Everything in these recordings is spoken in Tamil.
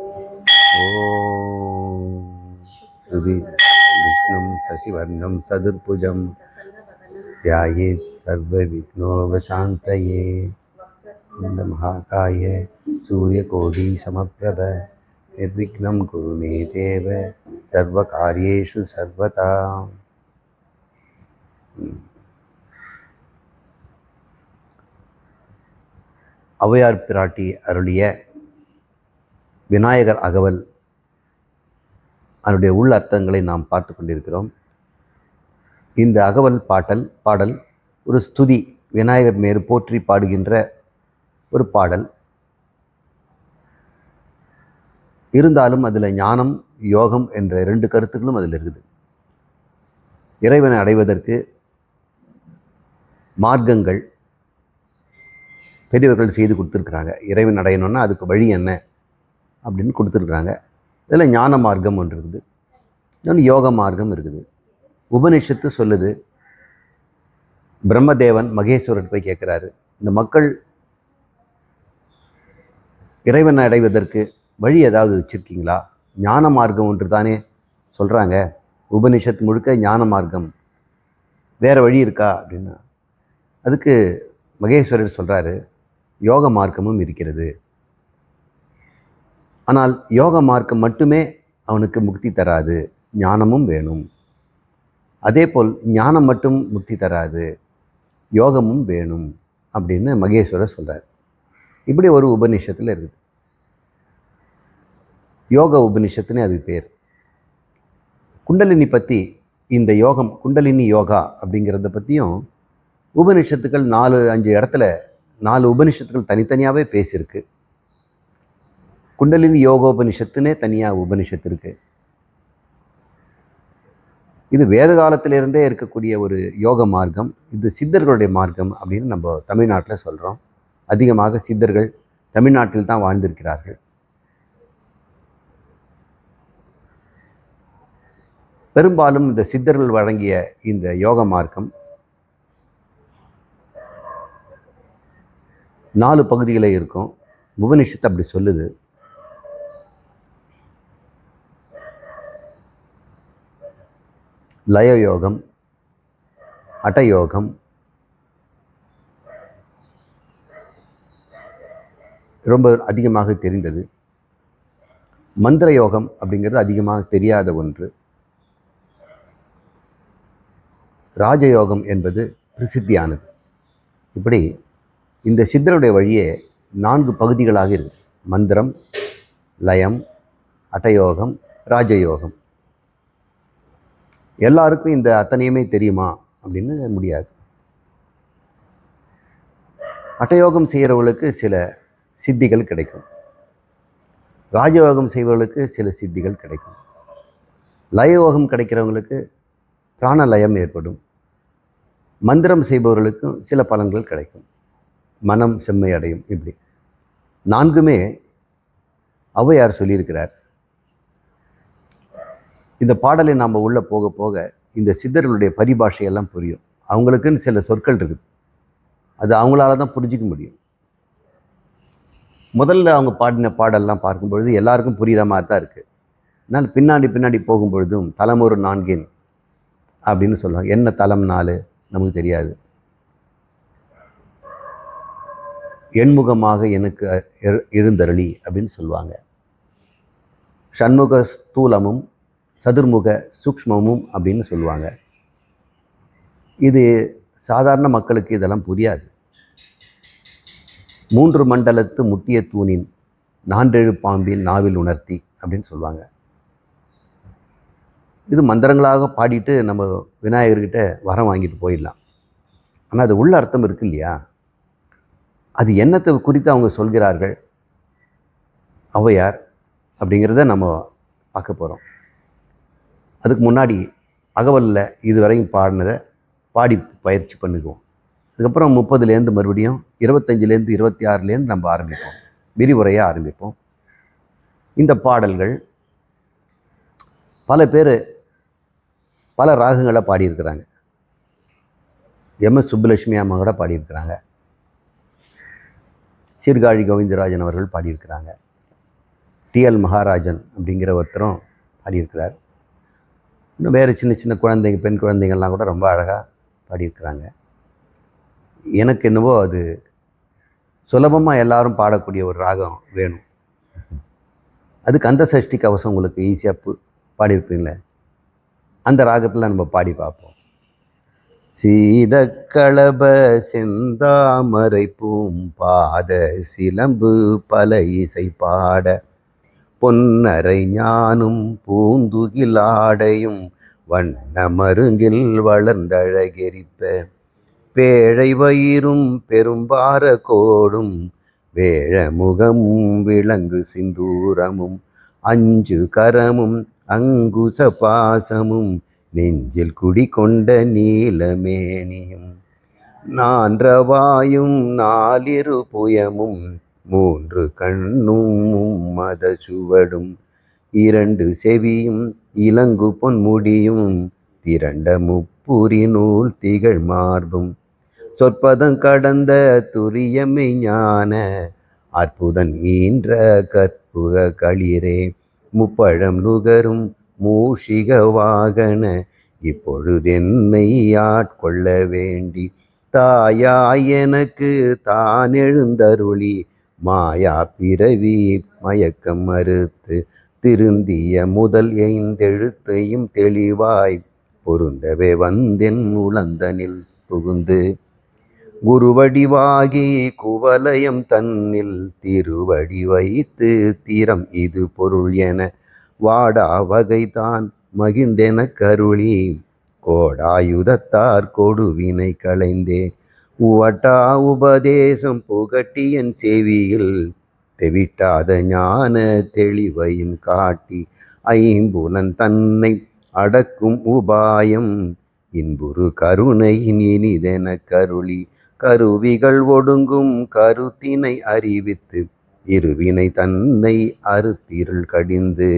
ஓம் ஸ்ருதி விஷ்ணும் சசிவர்ணம் சதுர்புஜம் ध्यायेत् सर्वविघ्नोपशान्तये महाकाय सूर्यकोटिसमप्रभ निर्विघ्नं कुरु मे देव सर्वकार्येषु सर्वदा. ஔவையார் பிராட்டி அருளிய விநாயகர் அகவல் அதனுடைய உள் அர்த்தங்களை நாம் பார்த்து கொண்டிருக்கிறோம். இந்த அகவல் பாடல் ஒரு ஸ்துதி, விநாயகர் மேல் போற்றி பாடுகின்ற ஒரு பாடல். இருந்தாலும் அதில் ஞானம் யோகம் என்ற 2 கருத்துக்களும் அதில் இருக்குது. இறைவனை அடைவதற்கு மார்க்கங்கள் பெரியவர்கள் செய்து கொடுத்துருக்குறாங்க. இறைவன் அடையணும்னா அதுக்கு வழி என்ன அப்படின்னு கொடுத்துருக்குறாங்க. இதில் ஞான மார்க்கம் ஒன்று இருக்குது, இன்னொன்று யோக மார்க்கம் இருக்குது. உபனிஷத்து சொல்லுது, பிரம்மதேவன் மகேஸ்வரர் போய் கேட்குறாரு, இந்த மக்கள் இறைவனை அடைவதற்கு வழி ஏதாவது வச்சுருக்கீங்களா? ஞான மார்க்கம் ஒன்று தானே சொல்கிறாங்க, உபனிஷத்து முழுக்க ஞான மார்க்கம், வேறு வழி இருக்கா அப்படின்னா அதுக்கு மகேஸ்வரர் சொல்கிறாரு, யோக மார்க்கமும் இருக்கிறது. ஆனால் யோக மார்க்கம் மட்டுமே அவனுக்கு முக்தி தராது, ஞானமும் வேணும். அதே போல் ஞானம் மட்டும் முக்தி தராது, யோகமும் வேணும் அப்படின்னு மகேஸ்வரர் சொல்கிறார். இப்படி ஒரு உபநிஷத்தில் இருக்குது, யோக உபநிஷத்துன்னு அது பேர். குண்டலினி பற்றி, இந்த யோகம் குண்டலினி யோகா அப்படிங்கிறத பற்றியும் உபநிஷத்துக்கள் 4-5 இடத்துல 4 உபநிஷத்துக்கள் தனித்தனியாகவே பேசியிருக்கு. குண்டலினி யோகோபனிஷத்துன்னே தனியாக உபனிஷத்து இருக்குது. இது வேத காலத்திலிருந்தே இருக்கக்கூடிய ஒரு யோக மார்க்கம். இது சித்தர்களுடைய மார்க்கம் அப்படின்னு நம்ம தமிழ்நாட்டில் சொல்கிறோம். அதிகமாக சித்தர்கள் தமிழ்நாட்டில் தான் வாழ்ந்திருக்கிறார்கள். பெரும்பாலும் இந்த சித்தர்கள் வழங்கிய இந்த யோக மார்க்கம் 4 பகுதிகளில் இருக்கும். உபனிஷத்து அப்படி சொல்லுது. லயயோகம், அட்டயோகம், ரொம்ப அதிகமாக தெரிந்தது. மந்திர யோகம் அப்படிங்கிறது அதிகமாக தெரியாத ஒன்று. ராஜயோகம் என்பது பிரசித்தியானது. இப்படி இந்த சித்தருடைய வழியே 4 பகுதிகளாக இருக்குது. மந்திரம், லயம், அட்டயோகம், ராஜயோகம். எல்லாருக்கும் இந்த அத்தனையுமே தெரியுமா அப்படின்னு முடியாது. அட்டயோகம் செய்கிறவர்களுக்கு சில சித்திகள் கிடைக்கும், ராஜயோகம் செய்பவர்களுக்கு சில சித்திகள் கிடைக்கும், லயயோகம் கிடைக்கிறவங்களுக்கு பிராணலயம் ஏற்படும், மந்திரம் செய்பவர்களுக்கும் சில பலன்கள் கிடைக்கும், மனம் செம்மை அடையும். இப்படி 4மே ஔவையார் சொல்லியிருக்கிறார். இந்த பாடலை நாம் உள்ளே போக போக இந்த சித்தர்களுடைய பரிபாஷையெல்லாம் புரியும். அவங்களுக்குன்னு சில சொற்கள் இருக்குது, அது அவங்களால தான் புரிஞ்சிக்க முடியும். முதல்ல அவங்க பாடின பாடல்லாம் பார்க்கும்பொழுது எல்லாருக்கும் புரிகிற மாதிரி தான் இருக்குது. அதனால் பின்னாடி போகும்பொழுதும் தலமொரு 4 அப்படின்னு சொல்லுவாங்க. என்ன தலம் 4 நமக்கு தெரியாது. எண்முகமாக எனக்கு இருந்தருளி அப்படின்னு சொல்லுவாங்க. ஷண்முக ஸ்தூலமும் சதுர்முக சூக்ஷ்மமும் அப்படின்னு சொல்லுவாங்க. இது சாதாரண மக்களுக்கு இதெல்லாம் புரியாது. 3 மண்டலத்து முட்டிய தூணின் 4 பாம்பின் நாவில் உணர்த்தி அப்படின்னு சொல்லுவாங்க. இது மந்திரங்களாக பாடிட்டு நம்ம விநாயகர்கிட்ட வரம் வாங்கிட்டு போயிடலாம். ஆனால் அது உள்ள அர்த்தம் இருக்கு இல்லையா? அது என்னத்தை குறித்து அவங்க சொல்கிறார்கள் ஔவையார் அப்படிங்கிறத நம்ம பார்க்க போகிறோம். அதுக்கு முன்னாடி அகவலில் இதுவரையும் பாடினதை பாடி பயிற்சி பண்ணிக்குவோம். அதுக்கப்புறம் 30லேருந்து மறுபடியும் 25லேருந்து 26லேருந்து நம்ம ஆரம்பிப்போம், விரிவுரையாக ஆரம்பிப்போம். இந்த பாடல்கள் பல பேர் பல ராகங்களை பாடியிருக்கிறாங்க. எம்.எஸ். சுப்புலட்சுமி அம்மா கூட பாடியிருக்கிறாங்க, சீர்காழி கோவிந்தராஜன் அவர்கள் பாடியிருக்கிறாங்க. டிஎல் மகாராஜன் அப்படிங்கிற ஒருத்தரும் பாடியிருக்கிறார். இன்னும் வேறு சின்ன சின்ன குழந்தைங்க, பெண் குழந்தைங்கள்லாம் கூட ரொம்ப அழகாக பாடியிருக்கிறாங்க. எனக்கு என்னவோ அது சுலபமாக எல்லாரும் பாடக்கூடிய ஒரு ராகம் வேணும். அது கந்த சஷ்டி கவசம் உங்களுக்கு ஈஸியாக பாடியிருப்பீங்களே, அந்த ராகத்தில் நம்ம பாடி பார்ப்போம். சீதக்களப செந்தாமரை பூம்பாத சிலம்பு பல இசை பாட பொன்னரை ஞானும் பூந்துகிலாடையும் வண்ண மருங்கில் வளர்ந்தழகெரிப்ப பேழை வயிறும் பெரும்பார கோடும் வேழ முகமும் விளங்கு சிந்தூரமும் அஞ்சு கரமும் அங்குச பாசமும் நெஞ்சில் குடிகொண்ட நீலமேனியும் நான்றவாயும் நாலிரு புயமும் மூன்று கண்ணும் மத சுவடும் இரண்டு செவியும் இலங்கு பொன்முடியும் திரண்ட முப்புரி நூல் திகழ் மார்பும் சொற்பதம் கடந்த துரியமை ஞான அற்புதன் ஈன்ற கற்புக களிரே முப்பழம் நுகரும் மூஷிக வாகன இப்பொழுதென்னை ஆட்கொள்ள வேண்டி தாயாய் எனக்கு தான் எழுந்தருளி மாயா பிறவி மயக்கம் மறுத்து திருந்திய முதல் ஐந்தெழுத்தையும் தெளிவாய் பொருந்தவே வந்தென் உளந்தனில் புகுந்து குருவடிவாகி குவலயம் தன்னில் திருவடி வைத்து தீரம் இது பொருள் என வாடா வகைதான் மகிழ்ந்தென கருளி கோடாயுதத்தார் கொடுவினை களைந்தே உவட்டா உபதேசம் புகட்டியன் செவியில் தெவிட்டாத ஞான தெளிவையும் காட்டி ஐம்புலன் தன்னை அடக்கும் உபாயம் இன்புறு கருணையின் இனிதென கருளி கருவிகள் ஒடுங்கும் கருத்தினை அறிவித்து இருவினை தன்னை அறுத்திருள் கடிந்து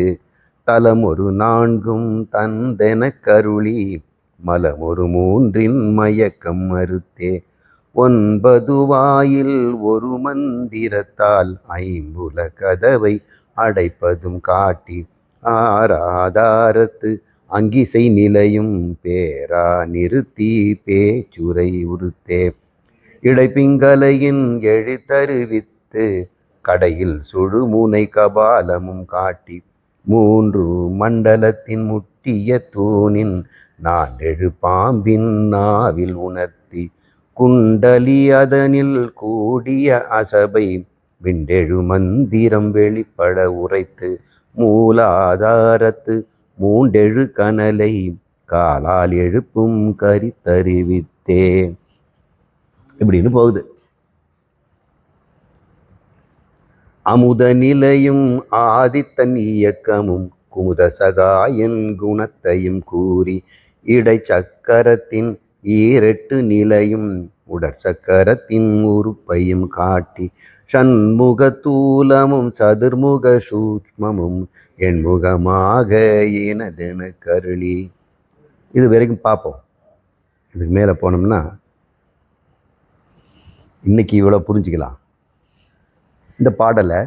தலமொரு நான்கும் தந்தென கருளி மலமொரு மூன்றின் மயக்கம் மறுத்தே ஒன்பது வாயில் ஒரு மந்திரத்தால் ஐம்புல கதவை அடைப்பதும் காட்டி ஆராதாரத்து அங்கிசை நிலையும் பேரா நிறுத்தி பேச்சுரை உறுத்தே இடைப்பிங்கலையின் எழுத்தறிவித்து கடையில் சுழுமுனை கபாலமும் காட்டி மூன்று மண்டலத்தின் முட்டிய தூணின் நான்கெழு பாம்பின் நாவில் உணர்த்தி குண்டலி அதனில் கூடிய அசபை விண்டெழு மந்திரம் வெளிப்பட உரைத்து மூலாதாரத்து மூண்டெழு கனலை காலால் எழுப்பும் கரித்தறிவித்தே இப்படின்னு போகுது. அமுத நிலையும் ஆதித்தன் இயக்கமும் குமுத சகாயன் குணத்தையும் கூறி இடைச்சக்கரத்தின் ஈரெட்டு நிலையும் உடற்சக்கரத்தின் உறுப்பையும் காட்டி ஷண்முக தூலமும் சதுர்முக சூக்மமும் எண்முகமாக இனதென கருளி. இது வரைக்கும் பார்ப்போம். இதுக்கு மேலே போனோம்னா இன்னைக்கு இவ்வளோ புரிஞ்சுக்கலாம். இந்த பாடலை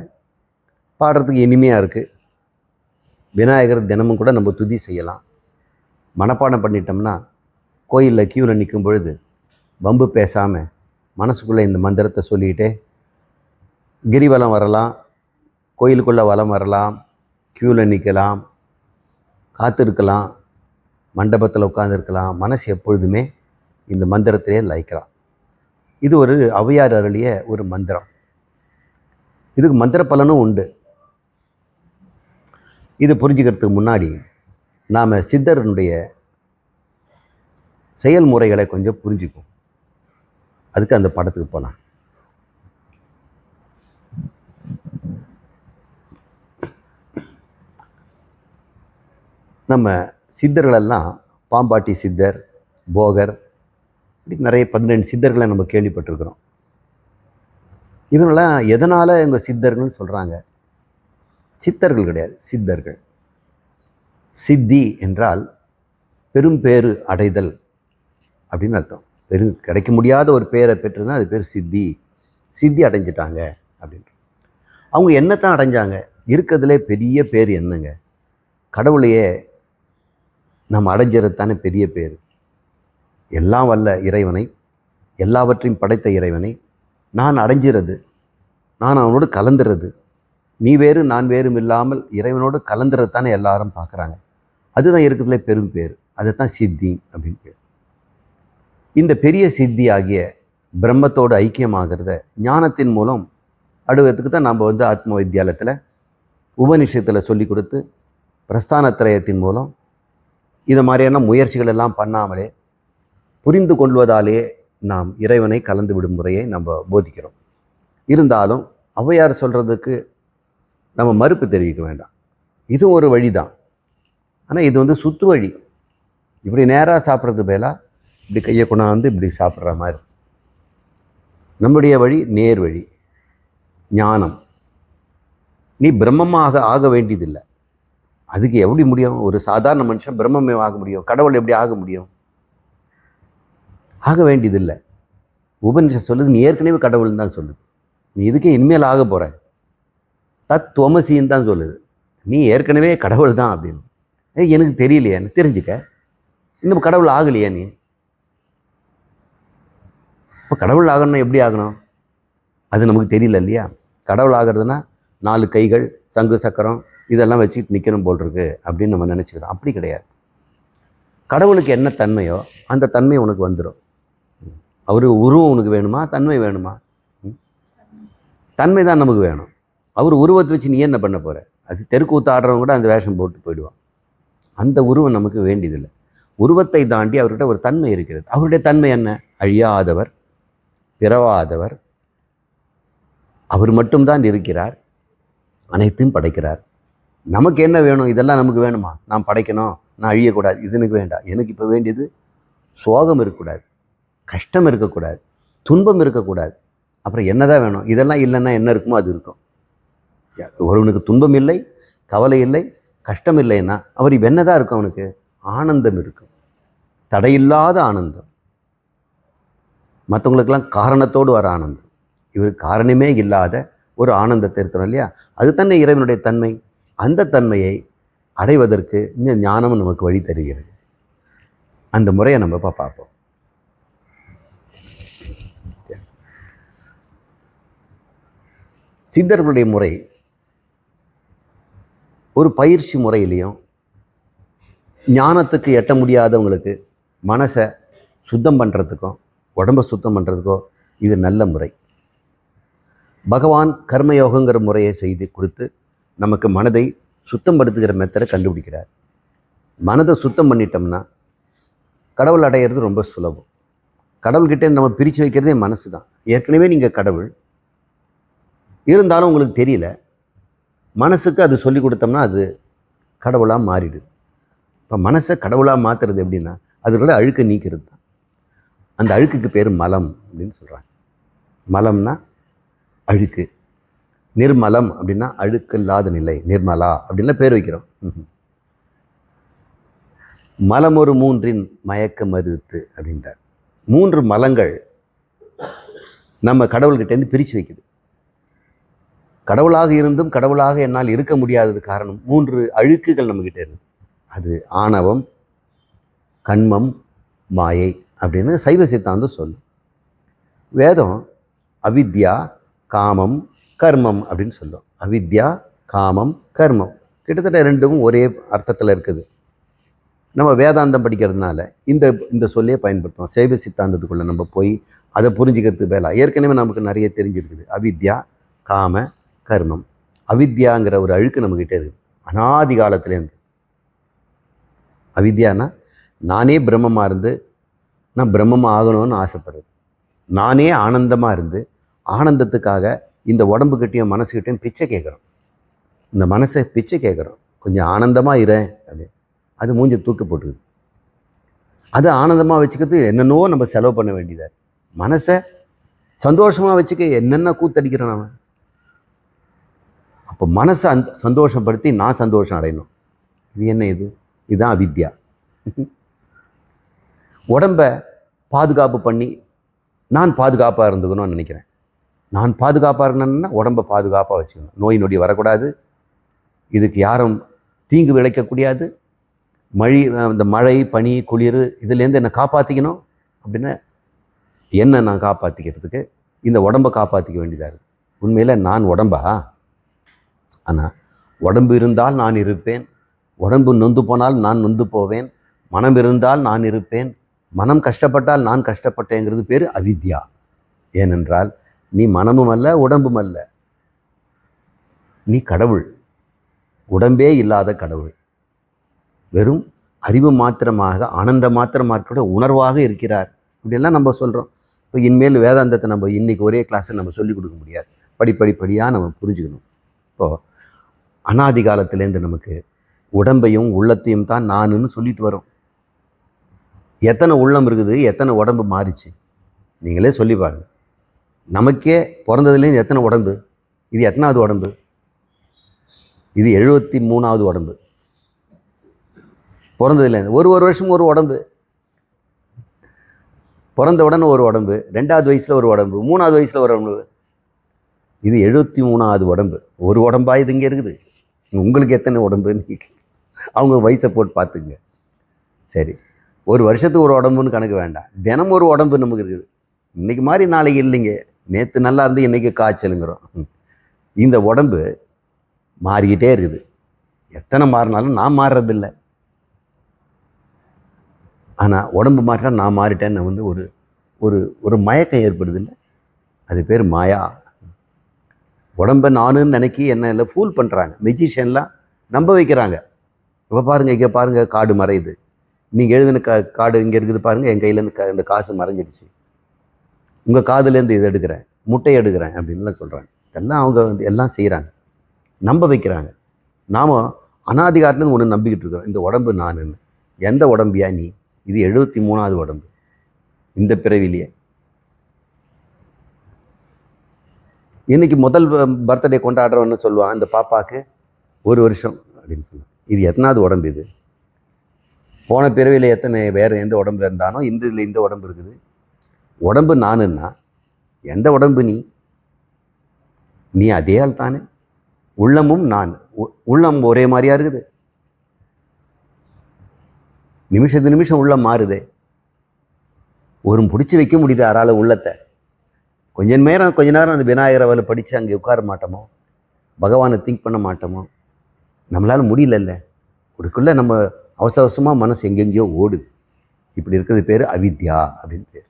பாடுறதுக்கு இனிமையாக இருக்குது. விநாயகர் தினமும் கூட நம்ம துதி செய்யலாம். மனப்பாடம் பண்ணிட்டோம்னா கோயிலில் க்யூவில் நிற்கும் பொழுது வம்பு பேசாமல் மனசுக்குள்ளே இந்த மந்திரத்தை சொல்லிக்கிட்டே கிரிவலம் வரலாம், கோயிலுக்குள்ளே வலம் வரலாம், க்யூவில் நிற்கலாம், காத்திருக்கலாம், மண்டபத்தில் உட்காந்துருக்கலாம். மனசு எப்பொழுதுமே இந்த மந்திரத்திலே லயிக்கலாம். இது ஒரு ஔவையார் அருளிய ஒரு மந்திரம். இதுக்கு மந்திர பலனும் உண்டு. இது புரிஞ்சுக்கிறதுக்கு முன்னாடி நாம் சித்தரனுடைய செயல்முறைகளை கொஞ்சம் புரிஞ்சுப்போம். அதுக்கு அந்த படத்துக்கு போகலாம். நம்ம சித்தர்களெல்லாம் பாம்பாட்டி சித்தர், போகர், இப்படி நிறைய 12 சித்தர்களை நம்ம கேள்விப்பட்டிருக்கிறோம். இவங்களாம் எதனால் இவங்க சித்தர்கள்னு சொல்கிறாங்க? சித்தர்கள் கிடையாது, சித்தர்கள். சித்தி என்றால் பெரும் பேறு அடைதல் அப்படின்னு அர்த்தம். கிடைக்க முடியாத ஒரு பேரை பெற்றுதான் அது பேர் சித்தி. சித்தி அடைஞ்சிட்டாங்க அப்படின்ட்டு. அவங்க என்னத்தான் அடைஞ்சாங்க? இருக்கிறதுலே பெரிய பேர் என்னங்க? கடவுளையே நம்ம அடைஞ்சிறது தானே பெரிய பேர். எல்லாம் வல்ல இறைவனை, எல்லாவற்றையும் படைத்த இறைவனை நான் அடைஞ்சிறது, நான் அவனோடு கலந்துறது. நீ வேறு நான் வேறும் இல்லாமல் இறைவனோடு கலந்துறது தானே எல்லாரும் பார்க்குறாங்க. அதுதான் இருக்கிறதுலே பெரும் பேர். அதுதான் சித்தி அப்படின்னு பேர். இந்த பெரிய சித்தி ஆகிய பிரம்மத்தோடு ஐக்கியமாகிறத ஞானத்தின் மூலம் அடுவதுக்கு தான் நம்ம ஆத்ம வித்யாலயத்தில் உபநிஷத்தில் சொல்லி கொடுத்து பிரஸ்தானத்திரயத்தின் மூலம் இது மாதிரியான முயற்சிகள் எல்லாம் பண்ணாமலே புரிந்து கொள்வதாலே நாம் இறைவனை கலந்து விடும் முறையை நம்ம போதிக்கிறோம். இருந்தாலும் ஔவையார் சொல்கிறதுக்கு நம்ம மறுப்பு தெரிவிக்க வேண்டாம். இது ஒரு வழி தான். ஆனால் இது சுத்து வழி. இப்படி நேராக சாப்பிட்றது மேலாக இப்படி கையை கொண்டாந்து இப்படி சாப்பிட்ற மாதிரி. நம்முடைய வழி நேர் வழி, ஞானம். நீ பிரம்மமாக ஆக வேண்டியதில்லை. அதுக்கு எப்படி முடியும்? ஒரு சாதாரண மனுஷன் பிரம்மமே ஆக முடியும், கடவுள் எப்படி ஆக முடியும்? ஆக வேண்டியதில்லை. உபனிஷத் சொல்லுது, நீ ஏற்கனவே கடவுள்னு தான் சொல்லுது. நீ இதுக்கே இனிமேல் ஆக போகிற. தத்துவமசின்னு தான் சொல்லுது. நீ ஏற்கனவே கடவுள் தான் அப்படின்னு. எனக்கு தெரியலையான்னு தெரிஞ்சுக்க. இன்னும் கடவுள் ஆகலையா நீ? இப்போ கடவுள் ஆகணும்னா எப்படி ஆகணும்? அது நமக்கு தெரியல இல்லையா? கடவுள் ஆகிறதுனா 4 கைகள், சங்கு சக்கரம் இதெல்லாம் வச்சுக்கிட்டு நிற்கணும் போல் இருக்கு அப்படின்னு நம்ம நினச்சிக்கிறோம். அப்படி கிடையாது. கடவுளுக்கு என்ன தன்மையோ அந்த தன்மை உனக்கு வந்துடும். அவர் உருவம் உனக்கு வேணுமா, தன்மை வேணுமா? தன்மை தான் நமக்கு வேணும். அவர் உருவத்தை வச்சு நீ என்ன பண்ண போகிற? அது தெருக்கூத்து ஆடுறவங்க கூட அந்த வேஷம் போட்டு போயிடுவான். அந்த உருவம் நமக்கு வேண்டியதில்லை. உருவத்தை தாண்டி அவர்கிட்ட ஒரு தன்மை இருக்கிறது. அவருடைய தன்மை என்ன? அழியாதவர், பிறவாதவர். அவர் மட்டும்தான் இருக்கிறார், அனைத்தையும் படைக்கிறார். நமக்கு என்ன வேணும்? இதெல்லாம் நமக்கு வேணுமா? நான் படைக்கணும், நான் அழியக்கூடாது, இது எனக்கு வேண்டாம். எனக்கு இப்போ வேண்டியது சோகம் இருக்கக்கூடாது, கஷ்டம் இருக்கக்கூடாது, துன்பம் இருக்கக்கூடாது. அப்புறம் என்னதான் வேணும்? இதெல்லாம் இல்லைன்னா என்ன இருக்குமோ அது இருக்கும். ஒருவனுக்கு துன்பம் இல்லை, கவலை இல்லை, கஷ்டம் இல்லைன்னா அவர் இப்போ என்னதான் இருக்கும்? அவனுக்கு ஆனந்தம் இருக்கும், தடையில்லாத ஆனந்தம். மற்றவங்களுக்கெல்லாம் காரணத்தோடு வர ஆனந்தம். இவர் காரணமே இல்லாத ஒரு ஆனந்தத்தை இருக்கிறோம் இல்லையா? அது தானே இறைவனுடைய தன்மை. அந்த தன்மையை அடைவதற்கு இந்த ஞானமும் நமக்கு வழி தருகிறது. அந்த முறையை நம்ம பார்ப்போம். சித்தர்களுடைய முறை ஒரு பயிற்சி முறையிலையும் ஞானத்துக்கு எட்ட முடியாதவங்களுக்கு மனசை சுத்தம் பண்ணுறதுக்கும் உடம்பை சுத்தம் பண்ணுறதுக்கோ இது நல்ல முறை. பகவான் கர்மயோகங்கிற முறையை செய்து கொடுத்து நமக்கு மனதை சுத்தம் படுத்துகிற மெத்தடை கண்டுபிடிக்கிறார். மனதை சுத்தம் பண்ணிட்டோம்னா கடவுள் அடையிறது ரொம்ப சுலபம். கடவுள்கிட்டே நம்ம பிரித்து வைக்கிறதே மனசு தான். ஏற்கனவே நீங்கள் கடவுள் இருந்தாலும் உங்களுக்கு தெரியல. மனசுக்கு அது சொல்லி கொடுத்தோம்னா அது கடவுளாக மாறிடுது. இப்போ மனசை கடவுளாக மாற்றுறது எப்படின்னா அதுக்குள்ள அழுக்கை நீக்கிறது தான். அந்த அழுக்குக்கு பேர் மலம் அப்படின்னு சொல்கிறாங்க. மலம்னா அழுக்கு. நிர்மலம் அப்படின்னா அழுக்கு இல்லாத நிலை, நிர்மலா அப்படின்லாம் பேர் வைக்கிறோம். மலம் ஒரு 3 மயக்க மறுத்து அப்படின்றார். 3 மலங்கள் நம்ம கடவுள்கிட்டேருந்து பிரித்து வைக்குது. கடவுளாக இருந்தும் கடவுளாக என்னால் இருக்க முடியாதது காரணம் 3 அழுக்குகள் நம்மக்கிட்ட இருக்குது. அது ஆணவம், கண்மம், மாயை அப்படின்னு சைவ சித்தாந்தம் சொல்லும். வேதம் அவித்யா, காமம், கர்மம் அப்படின்னு சொல்லும். அவித்யா, காமம், கர்மம் கிட்டத்தட்ட ரெண்டும் ஒரே அர்த்தத்தில் இருக்குது. நம்ம வேதாந்தம் படிக்கிறதுனால இந்த சொல்லையே பயன்படுத்துவோம். சைவ சித்தாந்தத்துக்குள்ளே நம்ம போய் அதை புரிஞ்சுக்கிறதுக்கு மேலே ஏற்கனவே நமக்கு நிறைய தெரிஞ்சிருக்குது. அவித்யா, காம, கர்மம். அவித்யாங்கிற ஒரு அழுக்கு நம்மக்கிட்டே இருக்குது அனாதி காலத்துலேருந்து. அவித்யானா நானே பிரம்மமாக இருந்து நான் பிரம்மமாக ஆகணும்னு ஆசைப்படுறது. நானே ஆனந்தமாக இருந்து ஆனந்தத்துக்காக இந்த உடம்புக்கிட்டையும் மனசுக்கிட்டையும் பிச்சை கேட்குறோம். இந்த மனசை பிச்சை கேட்குறோம், கொஞ்சம் ஆனந்தமாக இறேன் அப்படின்னு. அது மூஞ்சி தூக்கி போட்டுக்குது. அது ஆனந்தமாக வச்சுக்கிறது என்னென்னோ நம்ம செலவு பண்ண வேண்டியதாக. மனசை சந்தோஷமாக வச்சுக்க என்னென்ன கூத்தடிக்கிறோம் நம்ம. அப்போ மனசை சந்தோஷப்படுத்தி நான் சந்தோஷம் அடையணும். இது என்ன? இதுதான் அவித்யா. உடம்பை பாதுகாப்பு பண்ணி நான் பாதுகாப்பாக இருந்துக்கணும்னு நினைக்கிறேன். நான் பாதுகாப்பாக இருக்கணும்னா உடம்பை பாதுகாப்பாக வச்சுக்கணும். நோய் நொடி வரக்கூடாது, இதுக்கு யாரும் தீங்கு விளைக்கக்கூடாது. இந்த மழை, பனி, குளிர் இதுலேருந்து என்னை காப்பாற்றிக்கணும் அப்படின்னா என்ன நான் காப்பாற்றிக்கிறதுக்கு இந்த உடம்பை காப்பாற்றிக்க வேண்டியதாக இருக்குது. உண்மையில் நான் உடம்பா? ஆனால் உடம்பு இருந்தால் நான் இருப்பேன், உடம்பு நொந்து போனால் நான் நொந்து போவேன், மனம் இருந்தால் நான் இருப்பேன், மனம் கஷ்டப்பட்டால் நான் கஷ்டப்பட்டேங்கிறது பேர் அவித்யா. ஏனென்றால் நீ மனமும் அல்ல, உடம்பும் அல்ல, நீ கடவுள், உடம்பே இல்லாத கடவுள், வெறும் அறிவு மாத்திரமாக ஆனந்த மாத்திரமாக கூட உணர்வாக இருக்கிறார். இப்படியெல்லாம் நம்ம சொல்கிறோம். இப்போ இனிமேல் வேதாந்தத்தை நம்ம இன்றைக்கி ஒரே கிளாஸை நம்ம சொல்லிக் கொடுக்க முடியாது. படிப்படியாக நம்ம புரிஞ்சுக்கணும். இப்போது அனாதி காலத்திலேருந்து நமக்கு உடம்பையும் உள்ளத்தையும் தான் நானுன்னு சொல்லிட்டு வரோம். எத்தனை உள்ளம் இருக்குது, எத்தனை உடம்பு மாறிச்சு நீங்களே சொல்லி பாருங்க. நமக்கே பிறந்ததுலேருந்து எத்தனை உடம்பு? இது எத்தனாவது உடம்பு? இது 73வது உடம்பு. பிறந்ததுலேருந்து ஒரு வருஷம் ஒரு உடம்பு, பிறந்த உடனே ஒரு உடம்பு, 2வது வயசில் ஒரு உடம்பு, 3வது வயசில் ஒரு உடம்பு. இது 73வது உடம்பு. ஒரு உடம்பா இது இங்கே இருக்குது. உங்களுக்கு எத்தனை உடம்புன்னு அவங்க வயசை போட்டு பார்த்துங்க. சரி, ஒரு வருஷத்துக்கு ஒரு உடம்புன்னு கணக்கு வேண்டாம், தினம் ஒரு உடம்பு நமக்கு இருக்குது. இன்றைக்கி மாதிரி நாளைக்கு இல்லைங்க, நேற்று நல்லா இருந்து இன்றைக்கி காய்ச்சலுங்கிறோம். இந்த உடம்பு மாறிக்கிட்டே இருக்குது. எத்தனை மாறினாலும் நான் மாறுறதில்லை. ஆனால் உடம்பு மாறிட்டா நான் மாறிட்டேன்னு வந்து ஒரு ஒரு ஒரு மயக்கம் ஏற்படுது இல்லை, அது பேர் மாயா. உடம்பை நானுன்னு நினைக்கி என்ன இல்லை ஃபூல் பண்ணுறாங்க. மெஜிஷியன்லாம் நம்ப வைக்கிறாங்க. இப்போ பாருங்கள், இங்கே பாருங்கள், காடு மறையுது, நீங்கள் எழுதின காடு இங்கே இருக்குது பாருங்கள், என் கையிலேருந்து இந்த காசு மறைஞ்சிடுச்சு, உங்கள் காதுலேருந்து இதை எடுக்கிறேன், முட்டையை எடுக்கிறேன் அப்படின்லாம் சொல்கிறாங்க. இதெல்லாம் அவங்க வந்து எல்லாம் செய்கிறாங்க, நம்ப வைக்கிறாங்க. நாம் அனாதிகாரத்துலேருந்து ஒன்று நம்பிக்கிட்டு இருக்கிறோம், இந்த உடம்பு நானுன்னு. எந்த உடம்பியா நீ? இது 73வது உடம்பு இந்த பிறவிலேயே. இன்னைக்கு முதல் பர்த்டே கொண்டாடுறோன்னு சொல்லுவான், அந்த பாப்பாவுக்கு 1 வருஷம் அப்படின்னு சொல்லுவான். இது எத்தனாவது உடம்பு? இது போன பிறவியில் எத்தனை வேறு எந்த உடம்புல இருந்தானோ இந்த உடம்பு இருக்குது. உடம்பு நானுன்னா எந்த உடம்பு நீ? நீ அதே ஆள் தானே. உள்ளமும் நான், உள்ளம் ஒரே மாதிரியா இருக்குது. நிமிஷம் உள்ளம் மாறுதே. ஒரு பிடிச்சி வைக்க முடியுது யாரால உள்ளத்தை? கொஞ்ச நேரம் அந்த விநாயகர் அவளை படித்து அங்கே உட்கார மாட்டோமோ, பகவானை திங்க் பண்ண மாட்டோமோ? நம்மளால் முடியலல்ல. அதுக்குள்ளே நம்ம அவசரமாக மனசு எங்கெங்கேயோ ஓடுது. இப்படி இருக்கிறது பேர் அவித்யா அப்படின்னு பேர்.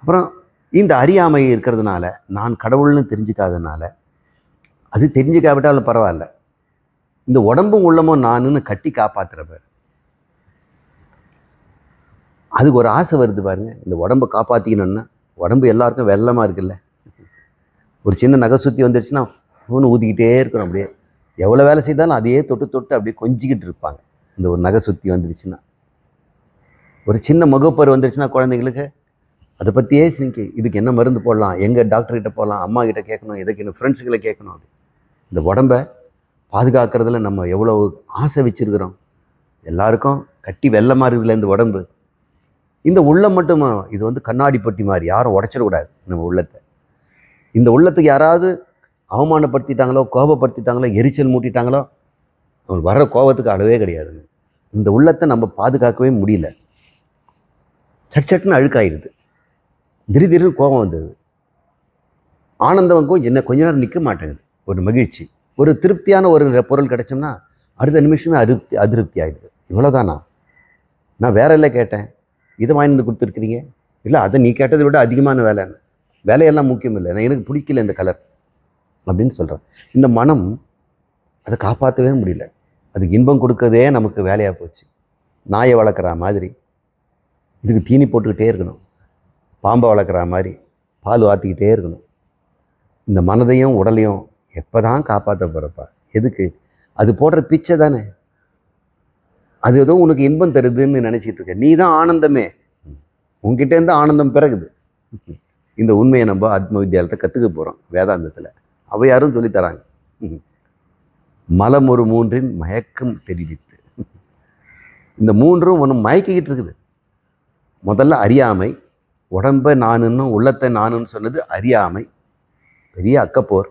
அப்புறம் இந்த அறியாமை இருக்கிறதுனால, நான் கடவுள்னு தெரிஞ்சுக்காதனால, அது தெரிஞ்சுக்காவிட்டாலும் பரவாயில்ல, இந்த உடம்பும் உள்ளமும் நானுன்னு கட்டி காப்பாற்றுற பேர். அதுக்கு ஒரு ஆசை வருது பாருங்க, இந்த உடம்பை காப்பாற்றிக்கணும்னா. உடம்பு எல்லாருக்கும் வெள்ளமாக இருக்குல்ல, ஒரு சின்ன நகை சுற்றி வந்துருச்சுன்னா ஒன்று ஊதிக்கிட்டே இருக்கிறோம். அப்படியே எவ்வளோ வேலை செய்தாலும் அதையே தொட்டு அப்படியே கொஞ்சிக்கிட்டு இருப்பாங்க. இந்த ஒரு நகை சுற்றி வந்துருச்சுன்னா, ஒரு சின்ன முகப்பரு வந்துருச்சுன்னா குழந்தைங்களுக்கு அதை பற்றியே சினிக்கு, இதுக்கு என்ன மருந்து போடலாம், எங்கே டாக்டர்கிட்ட போகலாம், அம்மா கிட்ட கேட்கணும், எதுக்கு என்ன ஃப்ரெண்ட்ஸுகளை கேட்கணும். அப்படி இந்த உடம்பை பாதுகாக்கிறதுல நம்ம எவ்வளோ ஆசை வச்சுருக்கிறோம். எல்லாருக்கும் கட்டி வெள்ளமாக இருக்குதுல இந்த உடம்பு. இந்த உள்ளம் மட்டும் இது வந்து கண்ணாடி பட்டி மாதிரி, யாரும் உடைச்சிடக்கூடாது நம்ம உள்ளத்தை. இந்த உள்ளத்துக்கு யாராவது அவமானப்படுத்திட்டாங்களோ, கோபப்படுத்திட்டாங்களோ, எரிச்சல் மூட்டிட்டாங்களோ, அவங்களுக்கு வர்ற கோபத்துக்கு அளவே கிடையாது. இந்த உள்ளத்தை நம்ம பாதுகாக்கவே முடியல. சட்டுன்னு அழுக்காயிடுது, திடீர்னு கோபம் வந்தது, ஆனந்தம் கொஞ்ச நேரம் நிற்க மாட்டேங்குது. ஒரு மகிழ்ச்சி, ஒரு திருப்தியான ஒரு பொருள் கிடைச்சோம்னா அடுத்த நிமிஷமே அதிருப்தி ஆகிடுது. இவ்வளோதானா? நான் வேற இல்லை கேட்டேன், இதை வாங்கி வந்து கொடுத்துருக்குறீங்க. இல்லை, அதை நீ கேட்டதை விட அதிகமான வேலையெல்லாம் முக்கியம் இல்லை, நான் எனக்கு பிடிக்கல இந்த கலர் அப்படின்னு சொல்கிறேன். இந்த மனம் அதை காப்பாற்றவே முடியல. அதுக்கு இன்பம் கொடுக்கறதே நமக்கு வேலையாக போச்சு. நாயை வளர்க்குற மாதிரி இதுக்கு தீனி போட்டுக்கிட்டே இருக்கணும், பாம்பை வளர்க்குற மாதிரி பால் வாத்திக்கிட்டே இருக்கணும். இந்த மனதையும் உடலையும் எப்போ தான் காப்பாற்ற போகிறப்பா? எதுக்கு? அது போடுற பிச்சை தானே. அது ஏதோ உனக்கு இன்பம் தருதுன்னு நினச்சிக்கிட்டு இருக்க. நீ தான் ஆனந்தமே, உங்ககிட்டேருந்து ஆனந்தம் பிறகுது. இந்த உண்மையை நம்ம ஆத்ம வித்யாலயத்தை கற்றுக்க போகிறோம் வேதாந்தத்தில். அவையாரும் சொல்லித்தராங்க. மலம் ஒரு மூன்றின் மயக்கம் தெரிவித்து. இந்த மூன்றும் ஒன்று மயக்கிக்கிட்டு இருக்குது. முதல்ல அறியாமை, உடம்பை நானுன்னு உள்ளத்தை நானுன்னு சொன்னது அறியாமை, பெரிய அக்கப்போர்.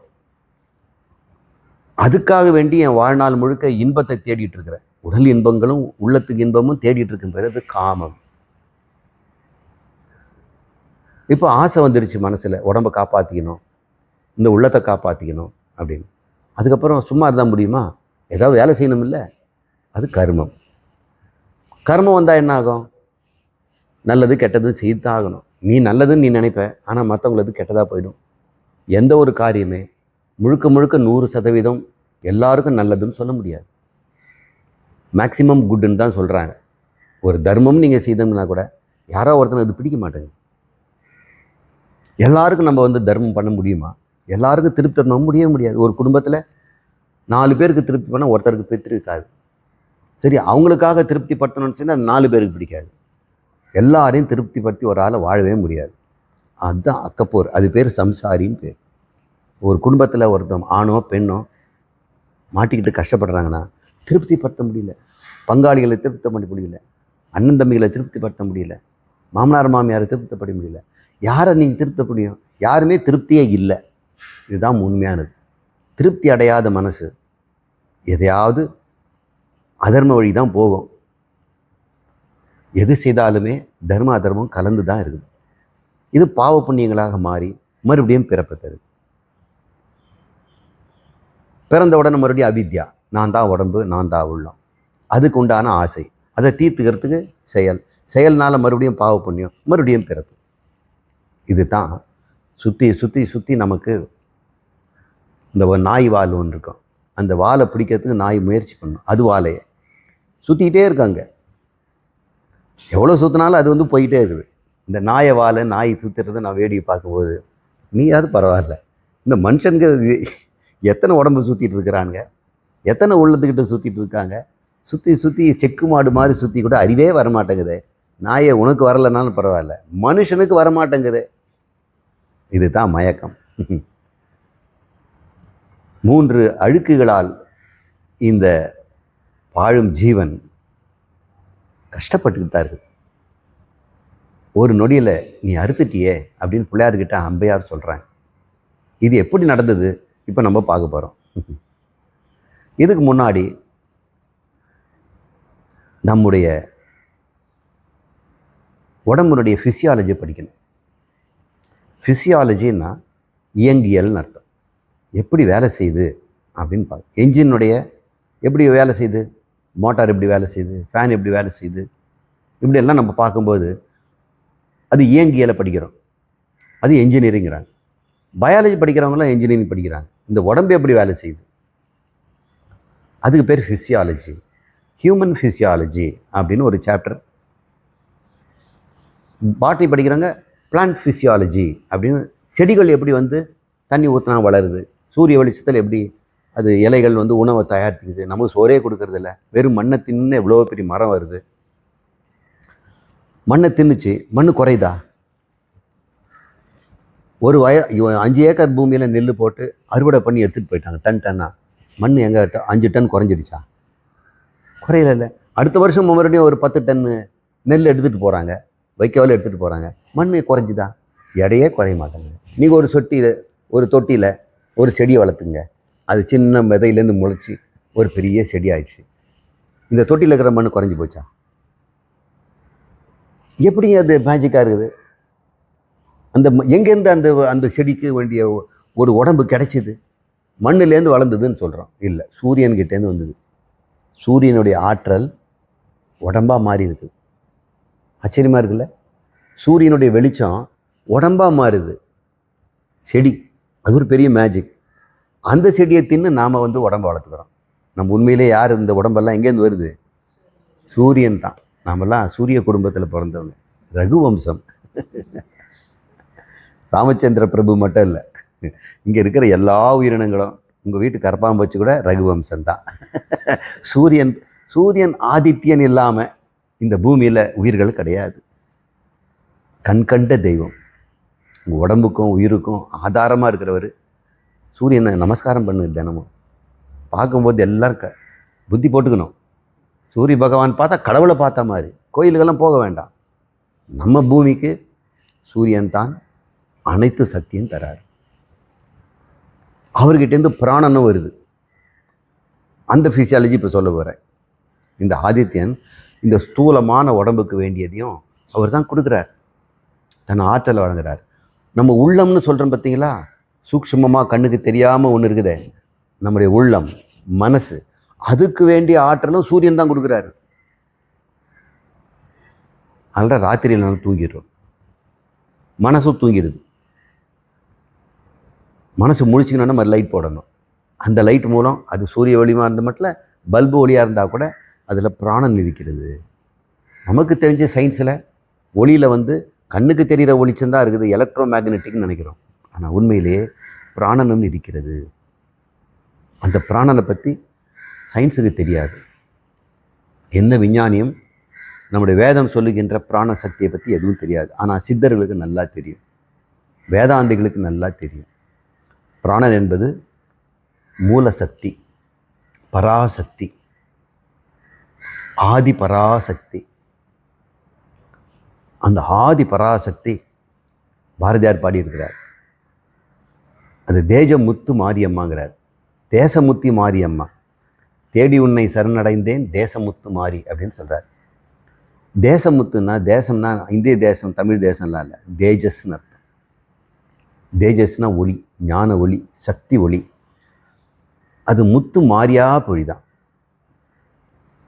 அதுக்காக வேண்டி என் வாழ்நாள் முழுக்க இன்பத்தை தேடிட்டு இருக்கிறேன். உடல் இன்பங்களும் உள்ளத்துக்கு இன்பமும் தேடிட்டு இருக்கும் பிறகு காமம். இப்போ ஆசை வந்துடுச்சு மனசில், உடம்பை காப்பாற்றிக்கணும், இந்த உள்ளத்தை காப்பாற்றிக்கணும் அப்படின்னு. அதுக்கப்புறம் சும்மா இருந்தால் முடியுமா? ஏதாவது வேலை செய்யணும் இல்லை? அது கர்மம். கர்மம் வந்தால் என்ன ஆகும்? நல்லது கெட்டது செய்து ஆகணும். நீ நல்லதுன்னு நீ நினைப்ப, ஆனால் மற்றவங்களுக்கு கெட்டதாக போயிடும். எந்த ஒரு காரியமே முழுக்க முழுக்க 100% எல்லாருக்கும் நல்லதுன்னு சொல்ல முடியாது. மேக்சிமம் குட்டுன்னு தான் சொல்கிறாங்க. ஒரு தர்மம் நீங்கள் செய்தோம்னா கூட யாரோ ஒருத்தனை அது பிடிக்க மாட்டேங்குது. எல்லாருக்கும் நம்ம தர்மம் பண்ண முடியுமா? எல்லாருக்கும் திருப்தி பண்ண முடியாது. ஒரு குடும்பத்தில் 4 பேருக்கு திருப்தி பண்ணால் ஒருத்தருக்கு திருப்தி இருக்காது. சரி, அவங்களுக்காக திருப்தி படுத்தணும்னு சொன்னால் 4 பேருக்கு பிடிக்காது. எல்லாரையும் திருப்தி படுத்தி ஒரு ஆளை வாழவே முடியாது. அதுதான் அக்கப்போர். அது பேர் சம்சாரின்னு பேர். ஒரு குடும்பத்தில் ஒருத்தன் ஆணோ பெண்ணோ மாட்டிக்கிட்டு கஷ்டப்படுறாங்கன்னா திருப்திப்படுத்த முடியல, பங்காளிகளை திருப்திப்படுத்த முடியல, அண்ணன் தம்பிகளை திருப்திப்படுத்த முடியல, மாமனார் மாமியாரை திருப்திப்பட முடியல. யாரை நீங்கள் திருப்தி முடியும்? யாருமே திருப்தியே இல்லை. இதுதான் உண்மையானது. திருப்தி அடையாத மனசு எதையாவது அதர்ம வழி தான் போகும். எது செய்தாலுமே தர்ம அதர்மம் கலந்து தான் இருக்குது. இது பாவ புண்ணியங்களாக மாறி மறுபடியும் பிறப்பு தருது. பிறந்த உடனே மறுபடியும் அவித்யா, நான் தான் உடம்பு, நான் தான் உள்ளம். அதுக்கு உண்டான ஆசை, அதை தீர்த்துக்கிறதுக்கு செயல்னால மறுபடியும் பாவ புண்ணியம், மறுபடியும் பிறப்பு. இது தான் சுற்றி சுற்றி சுற்றி நமக்கு இந்த நாய் வால் ஒன்று இருக்கும். அந்த வாலை பிடிக்கிறதுக்கு நாய் முயற்சி பண்ணும். அது வாலையை சுற்றிக்கிட்டே இருக்காங்க. எவ்வளோ சுற்றினாலும் அது போயிட்டே இருக்குது. இந்த நாயை வாழை நாய் சுற்றுறதை நான் வேடிக்கை பார்க்கும்போது, நீயாவது பரவாயில்ல, இந்த மனுஷனுக்கு எத்தனை உடம்பு சுற்றிட்டு இருக்கிறாங்க, எத்தனை உள்ளத்துக்கிட்ட சுற்றிட்டு இருக்காங்க. சுற்றி சுற்றி செக்கு மாடு மாதிரி சுற்றி கூட அறிவே வரமாட்டேங்குது. நாயை உனக்கு வரலைனாலும் பரவாயில்ல, மனுஷனுக்கு வரமாட்டேங்குது. இதுதான் மயக்கம். 3 அழுக்குகளால் இந்த வாழும் ஜீவன் கஷ்டப்பட்டுக்கிட்டு தான் இருக்குது. ஒரு நொடியில் நீ அறுத்துட்டியே அப்படின்னு பிள்ளையார்கிட்ட அம்பையார் சொல்கிறாங்க. இது எப்படி நடந்தது இப்போ நம்ம பார்க்க போகிறோம். இதுக்கு முன்னாடி நம்முடைய உடம்புடைய ஃபிசியாலஜி படிக்கணும். ஃபிசியாலஜின்னா இயங்கியல்னு அர்த்தம். எப்படி வேலை செய்யுது அப்படின்னு பார்க்க. என்ஜினுடைய எப்படி வேலை செய்யுது, மோட்டார் எப்படி வேலை செய்யுது, ஃபேன் எப்படி வேலை செய்யுது, இப்படியெல்லாம் நம்ம பார்க்கும்போது அது இயங்கியலை படிக்கிறோம். அது என்ஜினியரிங்கிறாங்க. பயாலஜி படிக்கிறவங்களாம் என்ஜினியரிங் படிக்கிறாங்க. இந்த உடம்பு எப்படி வேலை செய்யுது, அதுக்கு பேர் ஃபிசியாலஜி. ஹியூமன் ஃபிசியாலஜி அப்படின்னு ஒரு சாப்டர். பாட்னி படிக்கிறாங்க பிளான்ட் ஃபிசியாலஜி அப்படின்னு. செடிகள் எப்படி தண்ணி ஊற்றினா வளருது, சூரிய வெளிச்சத்தில் எப்படி அது இலைகள் உணவை தயாரிக்குது, நமக்கு சோறே கொடுக்கறதில்ல, வெறும் மண்ணை தின்னு எவ்வளோ பெரிய மரம் வருது. மண்ணை தின்னுச்சு, மண் குறையுதா? ஒரு 5 ஏக்கர் பூமியில் நெல் போட்டு அறுவடை பண்ணி எடுத்துகிட்டு போயிட்டாங்க டன்னா. மண் எங்கே 5 டன் குறைஞ்சிடுச்சா? குறையில. அடுத்த வருஷம் மறுபடியும் ஒரு 10 டன்னு நெல் எடுத்துகிட்டு போகிறாங்க, வைக்கோல் எடுத்துகிட்டு போகிறாங்க. மண் குறைஞ்சிதா? எடையே குறைய மாட்டாங்க. நீங்கள் ஒரு தொட்டியில் ஒரு செடியை வளர்த்துங்க, அது சின்ன விதையிலேருந்து முளைச்சி ஒரு பெரிய செடி ஆயிடுச்சு. இந்த தொட்டியில் இருக்கிற மண் குறைஞ்சி போச்சா? எப்படி அது மேஜிக்காக இருக்குது? எங்கேருந்து அந்த செடிக்கு வேண்டிய ஒரு உடம்பு கிடைச்சிது? மண்ணிலேருந்து வளர்ந்ததுன்னு சொல்கிறோம். இல்லை, சூரியன்கிட்டேருந்து வந்தது. சூரியனுடைய ஆற்றல் உடம்பாக மாறி இருக்குது. ஆச்சரியமாக இருக்குல்ல? சூரியனுடைய வெளிச்சம் உடம்பாக மாறுது. செடி, அது ஒரு பெரிய மேஜிக். அந்த செடியை தின்னு நாம் உடம்பை வளர்த்துக்கிறோம். நம்ம உண்மையிலே யார் இந்த உடம்பெல்லாம் எங்கேருந்து வருது? சூரியன் தான். நாமெல்லாம் சூரிய குடும்பத்தில் பிறந்தவங்க, ரகுவம்சம். ராமச்சந்திர பிரபு மட்டும் இல்லை, இங்கே இருக்கிற எல்லா உயிரினங்களும், உங்கள் வீட்டு கரப்பாம்பூச்சி கூட ரகுவம்சம் தான். சூரியன் ஆதித்யன் இல்லாமல் இந்த பூமியில் உயிர்கள் கிடையாது. கண்கண்ட தெய்வம், உங்கள் உடம்புக்கும் உயிருக்கும் ஆதாரமாக இருக்கிறவர் சூரியனை நமஸ்காரம் பண்ணு தினமும். பார்க்கும்போது எல்லோரும் புத்தி போட்டுக்கணும். சூரிய பகவான் பார்த்தா கடவுளை பார்த்தா மாதிரி. கோயிலுக்கெல்லாம் போக வேண்டாம். நம்ம பூமிக்கு சூரியன் தான் அனைத்து சக்தியும் தராரு. அவர்கிட்டேருந்து பிராணனும் வருது. அந்த ஃபிசியாலஜி இப்போ சொல்ல போகிறேன். இந்த ஆதித்யன் இந்த ஸ்தூலமான உடம்புக்கு வேண்டியதையும் அவர் தான் கொடுக்குறார், தன் ஆற்றலை வழங்குறார். நம்ம உள்ளம்னு சொல்கிறோம் பார்த்தீங்களா, சூக்ஷ்மமாக கண்ணுக்கு தெரியாமல் ஒன்று இருக்குதே, நம்முடைய உள்ளம், மனசு, அதுக்கு வேண்டிய ஆற்றலும் சூரியன் தான் கொடுக்குறாரு. அதனால் ராத்திரியில் நம்ம தூங்கிடுறோம், மனசும் தூங்கிடுது. மனசு முழிச்சிக்கணும்னா நம்ம லைட் போடணும். அந்த லைட் மூலம், அது சூரிய ஒளிமாக இருந்த மட்டும் பல்பு ஒளியாக இருந்தால் கூட அதில் பிராணன் இருக்கிறது. நமக்கு தெரிஞ்ச சயின்ஸில் ஒளியில் வந்து கண்ணுக்கு தெரிகிற ஒளிச்சந்தான் இருக்குது, எலக்ட்ரோ மேக்னெட்டிக்னு நினைக்கிறோம். ஆனால் உண்மையிலேயே பிராணனும் இருக்கிறது. அந்த பிராணனை பற்றி சயின்ஸுக்கு தெரியாது. எந்த விஞ்ஞானியும் நம்முடைய வேதம் சொல்லுகின்ற பிராண சக்தியை பற்றி எதுவும் தெரியாது. ஆனால் சித்தர்களுக்கு நல்லா தெரியும், வேதாந்திகளுக்கு நல்லா தெரியும். பிராணன் என்பது மூலசக்தி, பராசக்தி, ஆதி பராசக்தி. அந்த ஆதி பராசக்தி பாரதியார் பாடியிருக்கிறார். அது தேஜமுத்து மாரியம்மாங்கிறார். தேசமுத்தி மாரியம்மா, தேடி உன்னை சரணடைந்தேன் தேசமுத்து மாறி அப்படின்னு சொல்கிறார். தேசமுத்துன்னா, தேசம்னா இந்திய தேசம், தமிழ் தேசம்லாம் இல்லை, தேஜஸ்ன்னு அர்த்தம். தேஜஸ்னா ஒளி, ஞான ஒளி, சக்தி ஒளி. அது முத்து மாறியா பொழிதான்,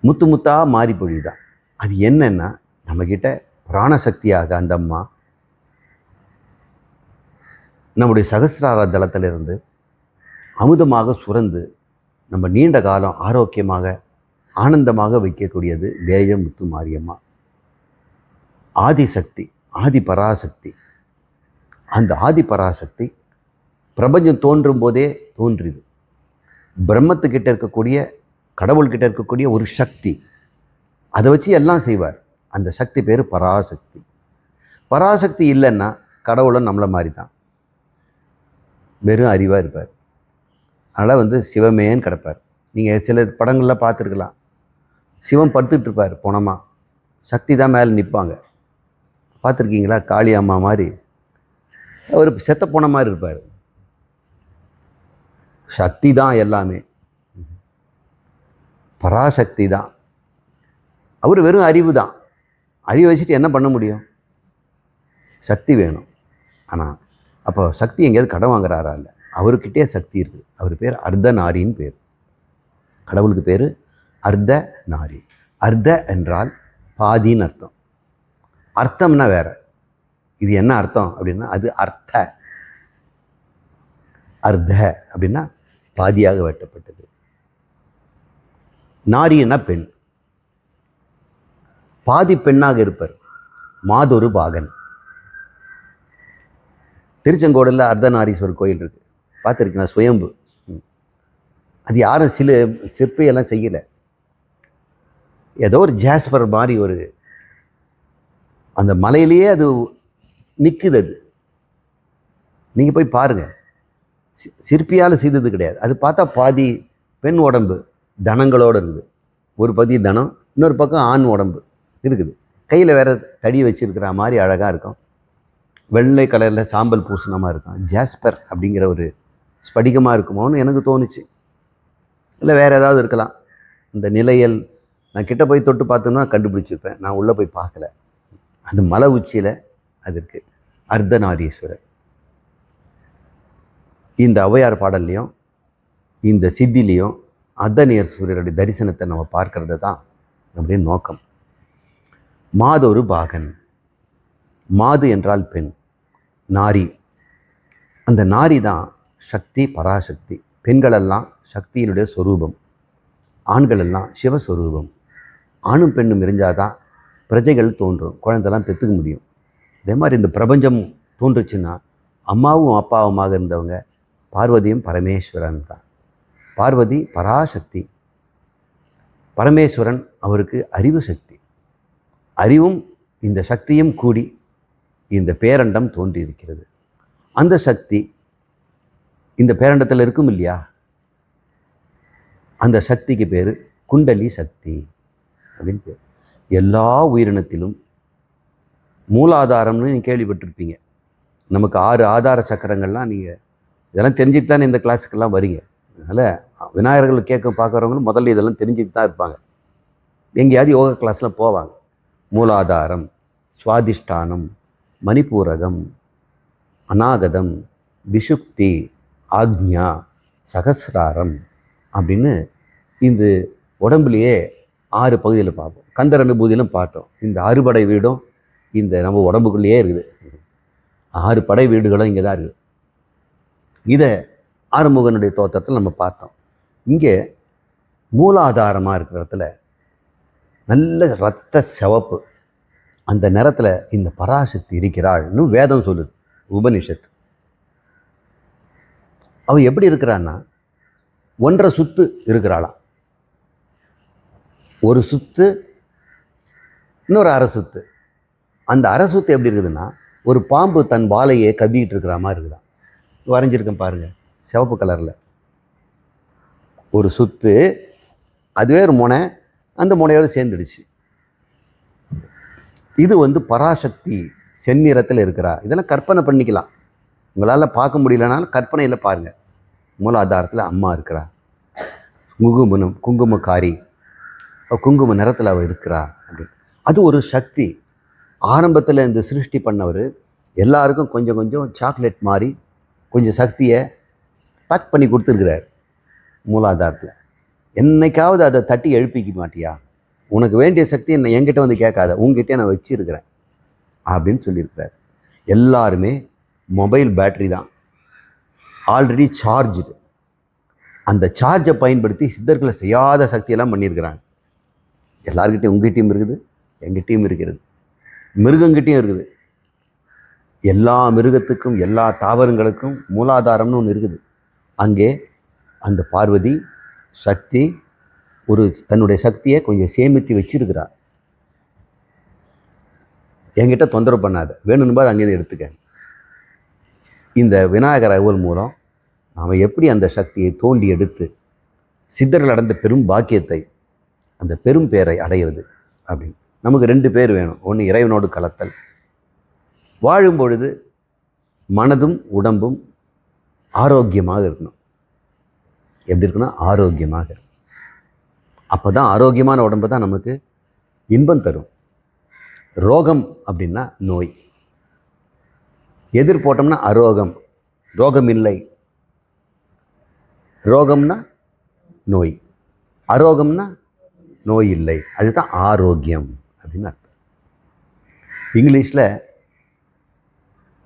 முத்து முத்தா மாறி பொழிதான். அது என்னன்னா, நம்மக்கிட்ட பிராணசக்தியாக அந்த அம்மா நம்முடைய சகசிரார தளத்திலிருந்து அமுதமாக சுரந்து நம்ம நீண்ட காலம் ஆரோக்கியமாக ஆனந்தமாக வைக்கக்கூடியது தேஜமுத்து மாரியம்மா. ஆதிசக்தி, ஆதி பராசக்தி. அந்த ஆதி பராசக்தி பிரபஞ்சம் தோன்றும் போதே தோன்றியது. பிரம்மத்துக்கிட்ட இருக்கக்கூடிய, கடவுள்கிட்ட இருக்கக்கூடிய ஒரு சக்தி, அதை வச்சு எல்லாம் செய்வார். அந்த சக்தி பேர் பராசக்தி. பராசக்தி இல்லைன்னா கடவுளும் நம்மளை மாதிரி தான், வெறும் அறிவாக இருப்பார். அதனால் வந்து சிவமேன்னு கிடப்பார். நீங்கள் சில படங்களில் பார்த்துருக்கலாம், சிவன் படுத்துட்டு இருப்பார் பொணமா, சக்தி தான் மேலே நிற்பாங்க. பார்த்துருக்கீங்களா? காளி அம்மா மாதிரி அவர் செத்த போன மாதிரி இருப்பார். சக்தி தான் எல்லாமே, பராசக்தி தான். அவர் வெறும் அறிவு தான். அறிவை வச்சுட்டு என்ன பண்ண முடியும்? சக்தி வேணும். ஆனால் அப்போ சக்தி எங்கேயாவது கடன் வாங்குறாரா? இல்லை, அவர்கிட்டே சக்தி இருக்குது. அவர் பேர் அர்த்தநாரின்னு பேர். கடவுளுக்கு பேர் அர்த்தநாரி. அர்த்த என்றால் பாதின்னு அர்த்தம். அர்த்தம்னா வேற. இது என்ன அர்த்தம் அப்படின்னா, அது அர்த்த. அர்த்த அப்படின்னா பாதியாக வெட்டப்பட்டது. நாரின்னா பெண், பாதி பெண்ணாக இருப்பார். மாதொரு பாகன். திருச்செங்கோடில் அர்த்தநாரீஸ்வரர் கோயில் இருக்குது, பார்த்துருக்கீங்களா? சுயம்பு. அது யாரும் சிற்பியெல்லாம் செய்யலை. ஏதோ ஒரு ஜாஸ்பர் மாதிரி ஒரு அந்த மலையிலேயே அது நிற்குது. அது நீங்கள் போய் பாருங்கள். சிற்பியால் செய்தது கிடையாது. அது பார்த்தா பாதி பெண் உடம்பு தனங்களோடு இருக்குது. ஒரு பகுதி தனம், இன்னொரு பக்கம் ஆண் உடம்பு இருக்குது. கையில் வேறு தடி வச்சுருக்கிற மாதிரி அழகாக இருக்கும். வெள்ளை கலரில் சாம்பல் பூசணமாக இருக்கும். ஜாஸ்பர் அப்படிங்கிற ஒரு ஸ்படிகமாக இருக்குமோன்னு எனக்கு தோணுச்சு. இல்லை வேறு ஏதாவது இருக்கலாம். இந்த நிலையல் நான் கிட்ட போய் தொட்டு பார்த்தோன்னா கண்டுபிடிச்சிருப்பேன். நான் உள்ளே போய் பார்க்கல. அது மலை உச்சியில் அது இருக்குது, அர்த்தநாரீஸ்வரர். இந்த ஔவையார் பாடல்லையும் இந்த சித்திலையும் அர்த்தநாரீஸ்வரருடைய தரிசனத்தை நம்ம பார்க்கறது தான் நம்முடைய நோக்கம். மாதொரு பாகன். மாது என்றால் பெண், நாரி. அந்த நாரி தான் சக்தி, பராசக்தி. பெண்களெல்லாம் சக்தியினுடைய சொரூபம், ஆண்களெல்லாம் சிவஸ்வரூபம். ஆணும் பெண்ணும் இருந்தாதான் பிரஜைகள் தோன்றும், குழந்தைலாம் பெற்றுக்க முடியும். இதே மாதிரி இந்த பிரபஞ்சம் தோன்றுச்சுன்னா அம்மாவும் அப்பாவுமாக இருந்தவங்க பார்வதியும் பரமேஸ்வரன் தான். பார்வதி பராசக்தி, பரமேஸ்வரன் அவருக்கு அறிவு சக்தி. அறிவும் இந்த சக்தியும் கூடி இந்த பேரண்டம் தோன்றியிருக்கிறது. அந்த சக்தி இந்த பேரண்டத்தில் இருக்கும் இல்லையா, அந்த சக்திக்கு பேர் குண்டலி சக்தி அப்படின்னு பேர். எல்லா உயிரினத்திலும் மூலாதாரம்னு நீங்கள் கேள்விப்பட்டிருப்பீங்க. நமக்கு 6 ஆதார சக்கரங்கள்லாம், நீங்கள் இதெல்லாம் தெரிஞ்சுட்டு தானே இந்த கிளாஸுக்கெல்லாம் வரீங்க. அதனால் விநாயகர்கள் கேட்க பார்க்குறவங்களும் முதல்ல இதெல்லாம் தெரிஞ்சுட்டு தான் இருப்பாங்க. எங்கேயாவது யோகா கிளாஸ்லாம் போவாங்க. மூலாதாரம், சுவாதிஷ்டானம், மணிப்பூரகம், அநாகதம், விஷுப்தி, ஆக்ஞா, சகசிராரம் அப்படின்னு இந்த உடம்புலையே 6 பகுதியில் பார்ப்போம். கந்தர் அனுபூதியிலும் பார்த்தோம். இந்த அறுபடை வீடும் இந்த நம்ம உடம்புக்குள்ளேயே இருக்குது. 6 படை வீடுகளும் இங்கே தான் இருக்குது. இதை ஆறுமுகனுடைய தோற்றத்தில் நம்ம பார்த்தோம். இங்கே மூலாதாரமாக இருக்கிற இடத்துல நல்ல இரத்த சிவப்பு, அந்த நிறத்தில் இந்த பராசக்தி இருக்கிறாள்னு வேதம் சொல்லுது, உபனிஷத்து. அவள் எப்படி இருக்கிறான்னா 1.5 சுத்து இருக்கிறாளாம். ஒரு சுத்து, இன்னொரு அரை சுத்து. அந்த அரை சுத்து எப்படி இருக்குதுன்னா ஒரு பாம்பு தன் வாலையை கவ்விக்கிட்டு இருக்கிற மாதிரி இருக்குதான். வரைஞ்சிருக்கேன் பாருங்கள், சிவப்பு கலரில் ஒரு சுத்து, அதுவே ஒரு முனை, அந்த முனையோடு சேர்ந்துடுச்சு. இது பராசக்தி செந்நிறத்தில் இருக்கிறா. இதெல்லாம் கற்பனை பண்ணிக்கலாம். உங்களால் பார்க்க முடியலனாலும் கற்பனையில் பாருங்கள். மூலாதாரத்தில் அம்மா இருக்கிறா, குங்குமக்காரி, குங்கும நிறத்தில் அவள் இருக்கிறா அப்படின்னு. அது ஒரு சக்தி. ஆரம்பத்தில் இந்த சிருஷ்டி பண்ணவர் எல்லாருக்கும் கொஞ்சம் கொஞ்சம் சாக்லேட் மாதிரி கொஞ்சம் சக்தியை பேக் பண்ணி கொடுத்துருக்கிறார் மூலாதாரத்தில். என்னைக்காவது அதை தட்டி எழுப்பிக்க மாட்டியா? உனக்கு வேண்டிய சக்தி என்னை என்கிட்ட வந்து கேட்காத, உங்ககிட்டே நான் வச்சிருக்கிறேன் அப்படின்னு சொல்லியிருக்கிறார். எல்லாருமே மொபைல் பேட்டரி தான், ஆல்ரெடி சார்ஜு. அந்த சார்ஜை பயன்படுத்தி சித்தர்களை செய்யாத சக்தியெல்லாம் பண்ணியிருக்கிறாங்க. எல்லாருக்கிட்டையும் உங்ககிட்டையும் இருக்குது, எங்கிட்டையும் இருக்கிறது, மிருகங்கிட்டையும் இருக்குது. எல்லா மிருகத்துக்கும் எல்லா தாவரங்களுக்கும் மூலாதாரம்னு ஒன்று இருக்குது. அங்கே அந்த பார்வதி சக்தி தன்னுடைய சக்தியை கொஞ்சம் சேமித்து வச்சிருக்கிறார். என்கிட்ட தொந்தரவு பண்ணாத, வேணும்னு அங்கேருந்து எடுத்துக்க. இந்த விநாயகர் அகவல் மூலம் நாம் எப்படி அந்த சக்தியை தோண்டி எடுத்து சித்தர்கள் அடைந்த பெரும் பாக்கியத்தை, அந்த பெரும் பேரை அடைவது அப்படின்னு. நமக்கு 2 பேர் வேணும். ஒன்று இறைவனோடு கலத்தல், வாழும் பொழுது மனதும் உடம்பும் ஆரோக்கியமாக இருக்கணும். எப்படி இருக்குன்னா ஆரோக்கியமாக இருக்கும். அப்போ தான் ஆரோக்கியமான உடம்பு தான் நமக்கு இன்பம் தரும். ரோகம் அப்படின்னா நோய். எதிர் போட்டோம்னா அரோகம், ரோகம் இல்லை. ரோகம்னா நோய், அரோகம்னா நோய் இல்லை. அதுதான் ஆரோக்கியம் அப்படின்னு அர்த்தம். இங்கிலீஷில்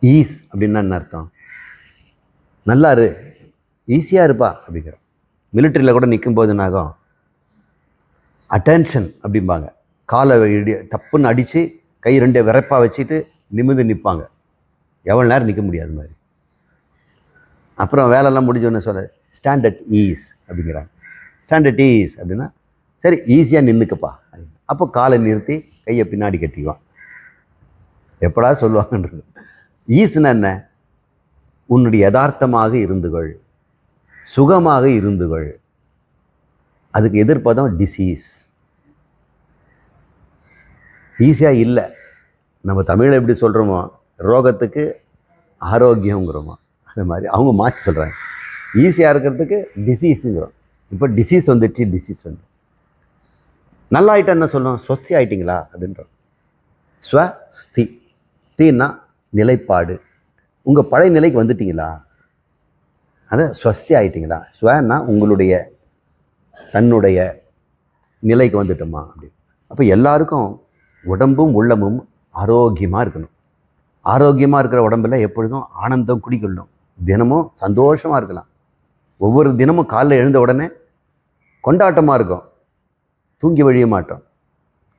ஈஸ் அப்படின்னா என்ன அர்த்தம்? நல்லா இரு, ஈஸியாக இருப்பா அப்படிங்கிற. மிலிட்ரியில் கூட நிற்கும்போது என்னாகும், அட்டென்ஷன் அப்படிம்பாங்க. காலை டப்புன்னு அடித்து கை 2 விரைப்பாக வச்சுட்டு நிமிர்ந்து நிற்பாங்க. எவ்வளோ நேரம் நிற்க முடியாது மாதிரி. அப்புறம் வேலையெல்லாம் முடிஞ்சோன்னு சொல்ல ஸ்டாண்டர்ட் ஈஸ் அப்படிங்கிறாங்க. ஸ்டாண்டர்ட் ஈஸ் அப்படின்னா சரி ஈஸியாக நின்றுக்கப்பா அப்படின்னு. அப்போ காலை நிறுத்தி கையை பின்னாடி கட்டிக்குவான். எப்படா சொல்லுவாங்கன்றது. ஈஸ்னா என்ன? உன்னுடைய யதார்த்தமாக இருந்துகள், சுகமாக இருந்துகள். அதுக்கு எதிர்ப்பதம் டிசீஸ். ஈஸியாக இல்லை. நம்ம தமிழில் எப்படி சொல்கிறோமோ ரோகத்துக்கு ஆரோக்கியங்கிறோமோ, அது மாதிரி அவங்க மாற்றி சொல்கிறாங்க. ஈஸியாக இருக்கிறதுக்கு டிசீஸுங்கிறோம். இப்போ டிசீஸ் வந்துடுச்சு, டிசீஸ் வந்து நல்லா ஆகிட்டா என்ன சொல்லணும்? சொஸ்தி ஆகிட்டிங்களா அப்படின்றோம். ஸ்வஸ்தி, தீன்னா நிலைப்பாடு. உங்கள் பழைய நிலைக்கு வந்துட்டிங்களா, அதை ஸ்வஸ்தி ஆகிட்டிங்களா. ஸ்வன்னா உங்களுடைய தன்னுடைய நிலைக்கு வந்துட்டோமா அப்படி. அப்போ எல்லாருக்கும் உடம்பும் உள்ளமும் ஆரோக்கியமாக இருக்கணும். ஆரோக்கியமாக இருக்கிற உடம்பில் எப்பொழுதும் ஆனந்தம் குடிக்கொள்ளணும். தினமும் சந்தோஷமாக இருக்கலாம். ஒவ்வொரு தினமும் காலைல எழுந்த உடனே கொண்டாட்டமாக இருக்கும், தூங்கி வழிய மாட்டோம்.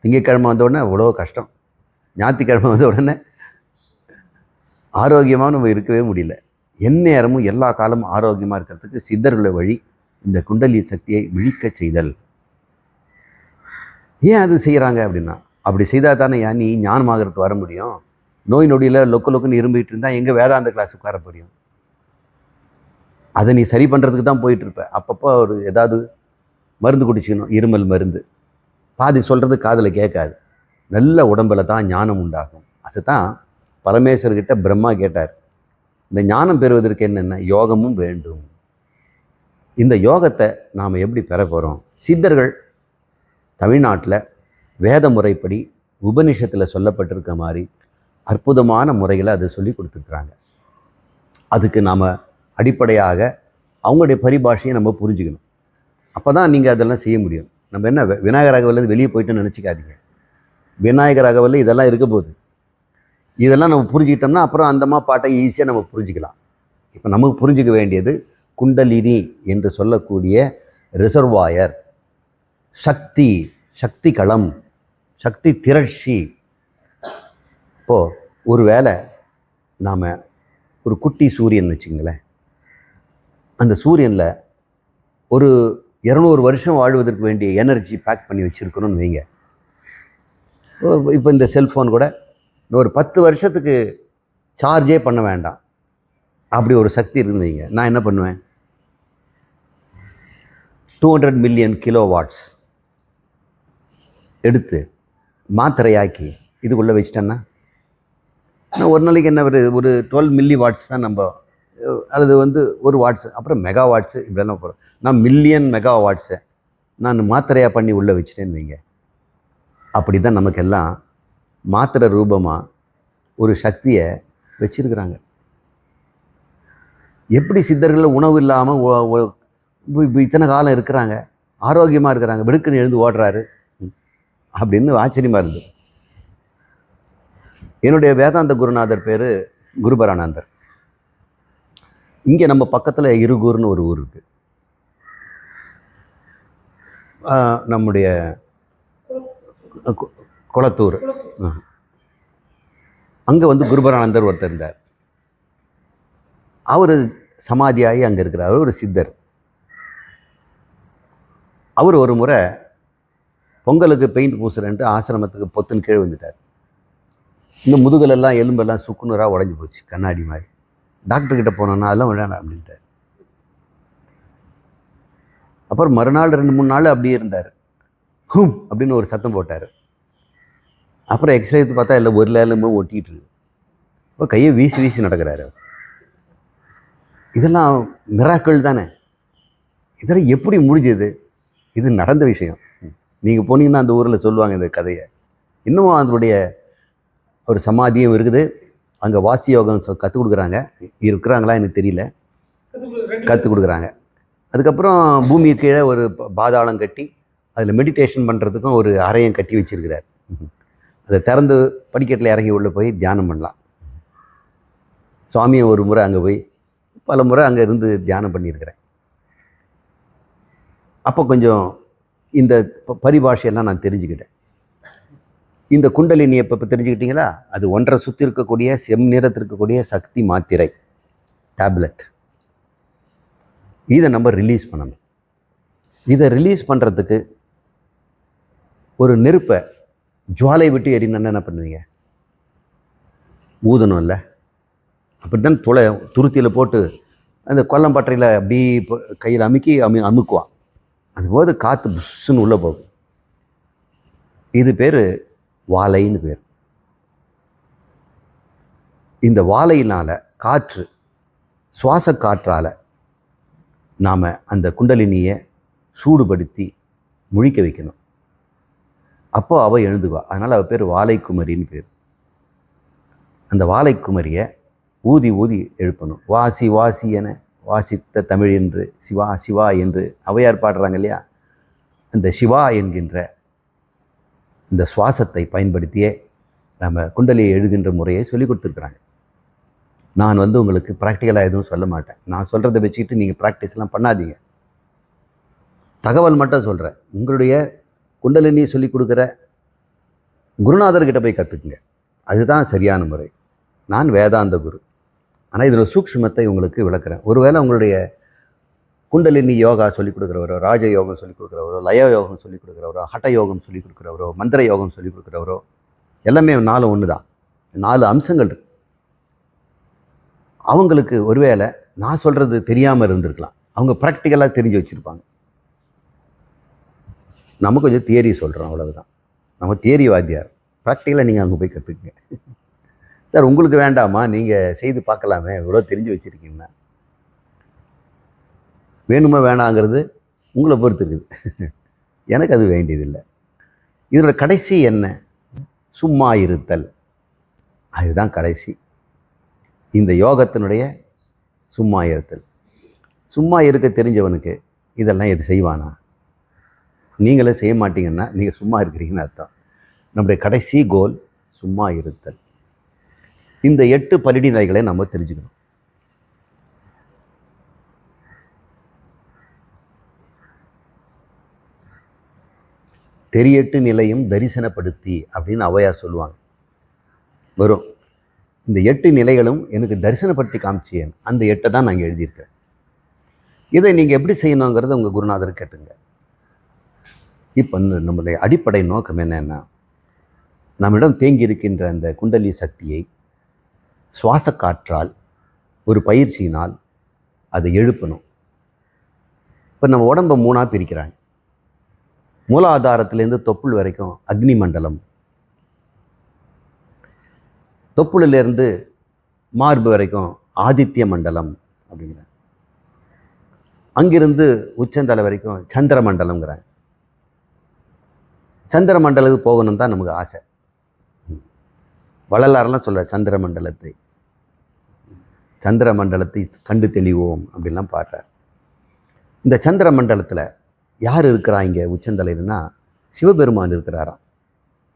திங்கட்கிழமை வந்த உடனே அவ்வளோ கஷ்டம், ஞாயிற்றுக்கிழமை வந்த உடனே ஆரோக்கியமாக நம்ம இருக்கவே முடியல. எந்நேரமும் எல்லா காலமும் ஆரோக்கியமாக இருக்கிறதுக்கு சித்தர்களை வழி இந்த குண்டலி சக்தியை விழிக்க செய்தல். ஏன் அது செய்கிறாங்க அப்படின்னா, அப்படி செய்தால் தானே நீ ஞானமாகிறது வர முடியும். நோய் நொடியில் லொக்குன்னு இரும்பிகிட்டு இருந்தால் எங்கே வேதாந்த கிளாஸுக்கு உட்கார முடியும்? அதை நீ சரி பண்ணுறதுக்கு தான் போயிட்டுருப்ப. அப்பப்போ ஒரு ஏதாவது மருந்து குடிச்சிக்கணும், இருமல் மருந்து. பாதி சொல்கிறது காதில் கேட்காது. நல்ல உடம்பில் தான் ஞானம் உண்டாகும். அதுதான் பரமேஸ்வர்கிட்ட பிரம்மா கேட்டார், இந்த ஞானம் பெறுவதற்கு என்னென்ன யோகமும் வேண்டும். இந்த யோகத்தை நாம் எப்படி பெற போகிறோம்? சித்தர்கள் தமிழ்நாட்டில் வேத முறைப்படி உபனிஷத்தில் சொல்லப்பட்டிருக்க மாதிரி அற்புதமான முறைகளை அதை சொல்லி கொடுத்துருக்குறாங்க. அதுக்கு நாம் அடிப்படையாக அவங்களுடைய பரிபாஷையை நம்ம புரிஞ்சுக்கணும். அப்போ தான் நீங்கள் அதெல்லாம் செய்ய முடியும். நம்ம என்ன விநாயகர் ராகவல்லேருந்து வெளியே போயிட்டு நினச்சிக்காதீங்க. விநாயகர் ராகவல்ல இதெல்லாம் இருக்க போகுது. இதெல்லாம் நம்ம புரிஞ்சுக்கிட்டோம்னா அப்புறம் அந்தமா பாட்டை ஈஸியாக நம்ம புரிஞ்சுக்கலாம். இப்போ நமக்கு புரிஞ்சுக்க வேண்டியது குண்டலினி என்று சொல்லக்கூடிய ரிசர்வாயர், சக்தி, சக்தி களம், சக்தி திரட்சி. இப்போது ஒரு வேளை நாம் ஒரு குட்டி சூரியன் வச்சுங்களேன், அந்த சூரியனில் ஒரு 200 வருஷம் வாழ்வதற்கு வேண்டிய எனர்ஜி பேக் பண்ணி வச்சுருக்கணும்னு வைங்க. இப்போ இந்த செல்ஃபோன் கூட ஒரு 10 வருஷத்துக்கு சார்ஜே பண்ண வேண்டாம், அப்படி ஒரு சக்தி இருந்து வைங்க. நான் என்ன பண்ணுவேன், 200 மில்லியன் கிலோ வாட்ஸ் எடுத்து மாத்திரையாக்கி இதுக்குள்ளே வச்சிட்டேன்னா நான் ஒரு நாளைக்கு என்ன ஒரு 12 மில்லி வாட்ஸ் தான் நம்ம, அல்லது ஒரு வாட்ஸு, அப்புறம் மெகா வாட்ஸு, இப்படிலாம் போகிறோம். நான் மில்லியன் மெகா வாட்ஸை நான் மாத்திரையாக பண்ணி உள்ளே வச்சுட்டேன்னு வைங்க. அப்படி தான் நமக்கெல்லாம் மாத்திரை ரூபமாக ஒரு சக்தியை வச்சிருக்கிறாங்க. எப்படி சித்தர்கள் உணவு இல்லாமல் இத்தனை காலம் இருக்கிறாங்க, ஆரோக்கியமாக இருக்கிறாங்க, வெடுக்குன்னு எழுந்து ஓடுறாரு அப்படின்னு ஆச்சரியமாக இருந்தது. என்னுடைய வேதாந்த குருநாதர் பேர் குருபரானந்தர். இங்கே நம்ம பக்கத்தில் இருகூர்னு ஒரு ஊர் இருக்குது. நம்முடைய குளத்தூர். அங்கே குருபரானந்தர் ஒருத்தர் இருந்தார். அவர் சமாதியாகி அங்கே இருக்கிறார். அவர் ஒரு சித்தர். அவர் ஒரு முறை பொங்கலுக்கு பெயிண்ட் பூசுறேன்ட்டு ஆசிரமத்துக்கு பொத்துன்னு கீழே வந்துட்டார். இந்த முதுகலெல்லாம் எலும்பெல்லாம் சுக்குநூறாக உடஞ்சி போச்சு, கண்ணாடி மாதிரி. டாக்டர்கிட்ட போனோன்னா அதெல்லாம் விளையாட அப்படின்ட்டார். அப்புறம் மறுநாள் 2-3 நாள் அப்படியே இருந்தார். ஹூம் அப்படின்னு ஒரு சத்தம் போட்டார். அப்புறம் எக்ஸ்ரே எடுத்து பார்த்தா இல்லை, ஒரு எலும்பும் ஒட்டிகிட்டு இருக்குது. இப்போ கையை வீசி வீசி நடக்கிறாரு. இதெல்லாம் மிராக்கள் தானே. இதெல்லாம் எப்படி முடிஞ்சது? இது நடந்த விஷயம். நீங்கள் போனீங்கன்னா அந்த ஊரில் சொல்லுவாங்க இந்த கதையை. இன்னமும் அதனுடைய ஒரு சமாதியும் இருக்குது. அங்கே வாசி யோகம் கற்றுக் கொடுக்குறாங்க. இருக்கிறாங்களா எனக்கு தெரியல, கற்றுக் கொடுக்குறாங்க. அதுக்கப்புறம் பூமி கீழே ஒரு பாதாளம் கட்டி அதில் மெடிடேஷன் பண்ணுறதுக்கும் ஒரு அறையம் கட்டி வச்சிருக்கிறார். அதை திறந்து படிக்கட்டில் இறங்கி உள்ளே போய் தியானம் பண்ணலாம். சுவாமியை ஒரு முறை அங்கே போய் பல முறை அங்கே இருந்து தியானம் பண்ணியிருக்கிறேன். அப்போ கொஞ்சம் இந்த பரிபாஷையெல்லாம் நான் தெரிஞ்சுக்கிட்டேன். இந்த குண்டலினி எப்போ தெரிஞ்சுக்கிட்டீங்களா? அது 1.5 சுற்றி இருக்கக்கூடிய செந்நிறத்தில் இருக்கக்கூடிய சக்தி மாத்திரை டேப்லெட். இதை நம்ம ரிலீஸ் பண்ணணும். இதை ரிலீஸ் பண்ணுறதுக்கு ஒரு நெருப்பை ஜுவாலை விட்டு எரிணுன்னா என்ன பண்ணுவீங்க? ஊதணும் இல்லை? அப்படி தான் துருத்தியில் போட்டு அந்த கொல்லம்பட்டறையில் அப்படி கையில் அமுக்குவான். அதுபோது காற்று புஷ்ஷுன்னு உள்ளே போகும். இது பேர் வாழைன்னு பேர். இந்த வாழையினால் காற்று, சுவாச காற்றால் நாம் அந்த குண்டலினியை சூடுபடுத்தி முழிக்க வைக்கணும். அப்போ அவள் எழுந்துக்குவா. அதனால் அவள் பேர் வாழைக்குமரின்னு பேர். அந்த வாழைக்குமரியை ஊதி ஊதி எழுப்பணும். வாசி வாசி என வாசித்த தமிழ் என்று சிவா சிவா என்று ஔவையார் பாடுறாங்க இல்லையா? அந்த சிவா என்கின்ற இந்த சுவாசத்தை பயன்படுத்தியே நம்ம குண்டலியை எழுகின்ற முறையை சொல்லி கொடுத்துருக்குறாங்க. நான் உங்களுக்கு ப்ராக்டிக்கலாக எதுவும் சொல்ல மாட்டேன். நான் சொல்கிறத வச்சுக்கிட்டு நீங்கள் ப்ராக்டிஸ்லாம் பண்ணாதீங்க. தகவல் மட்டும் சொல்கிறேன். உங்களுடைய குண்டலினி சொல்லி கொடுக்குற குருநாதர்கிட்ட போய் கற்றுக்குங்க. அதுதான் சரியான முறை. நான் வேதாந்த குரு. ஆனால் இதில் சூக்ஷ்மத்தை உங்களுக்கு விளக்குறேன். ஒருவேளை உங்களுடைய குண்டலினி யோகா சொல்லிக் கொடுக்குறவரோ, ராஜ யோகம் சொல்லிக் கொடுக்குறவரோ, லய யோகம் சொல்லிக் கொடுக்குறவரோ, ஹட்ட யோகம் சொல்லிக் கொடுக்குறவரோ, மந்திர யோகம் சொல்லிக் கொடுக்குறவரோ, எல்லாமே 4 ஒன்று தான். 4 அம்சங்கள் இருக்கு. அவங்களுக்கு ஒருவேளை நான் சொல்கிறது தெரியாமல் இருந்திருக்கலாம். அவங்க ப்ராக்டிக்கலாக தெரிஞ்சு வச்சுருப்பாங்க. நம்ம கொஞ்சம் தியரி சொல்கிறோம், அவ்வளவுதான். நம்ம தியரி வாத்தியார். ப்ராக்டிக்கலாக நீங்கள் அங்கே போய் கற்றுக்குங்க. சார் உங்களுக்கு வேண்டாமா? நீங்கள் செய்து பார்க்கலாமே, இவ்வளோ தெரிஞ்சு வச்சுருக்கீங்கன்னா. வேணுமா வேணாங்கிறது உங்களை பொறுத்து இருக்குது. எனக்கு அது வேண்டியதில்லை. இதோட கடைசி என்ன? சும்மா இருத்தல். அதுதான் கடைசி. இந்த யோகத்தினுடைய சும்மா இருத்தல். சும்மா இருக்க தெரிஞ்சவனுக்கு இதெல்லாம் எது செய்வானா? நீங்களே செய்ய மாட்டீங்கன்னா நீங்கள் சும்மா இருக்கிறீங்கன்னு அர்த்தம். நம்முடைய கடைசி கோல் சும்மா இருத்தல். இந்த 8 படிநிலைகளை நம்ம தெரிஞ்சுக்கணும். தெரியட்டு நிலையும் தரிசனப்படுத்தி அப்படின்னு ஔவையார் சொல்லுவாங்க. வரும் இந்த 8 நிலைகளும் எனக்கு தரிசனப்படுத்தி காமிச்சேன். அந்த 8 தான் நான் எழுதியிருக்கேன். இதை நீங்கள் எப்படி செய்யணுங்கிறத உங்கள் குருநாதர் கேட்டுங்க. இப்போ நம்முடைய அடிப்படை நோக்கம் என்னன்னா, நம்மிடம் தேங்கி இருக்கின்ற அந்த குண்டலி சக்தியை சுவாச காற்றால் ஒரு பயிற்சியினால் அதை எழுப்பணும். இப்போ நம்ம உடம்பை 3ஆக பிரிக்கிறாங்க. மூலாதாரத்திலேருந்து தொப்புள் வரைக்கும் அக்னி மண்டலம், தொப்புளிலேருந்து மார்பு வரைக்கும் ஆதித்ய மண்டலம் அப்படிங்கிறாங்க. அங்கிருந்து உச்சந்தலை வரைக்கும் சந்திர மண்டலங்கிறாங்க. சந்திர மண்டலத்துக்கு போகணும் தான் நமக்கு ஆசை. வள்ளலாரெல்லாம் சொல்ல சந்திர மண்டலத்தை கண்டு தெளிவோம் அப்படின்லாம் பாடுறார். இந்த சந்திர மண்டலத்தில் யார் இருக்கிறாங்க உச்சந்தலைன்னா சிவபெருமான் இருக்கிறாராம்.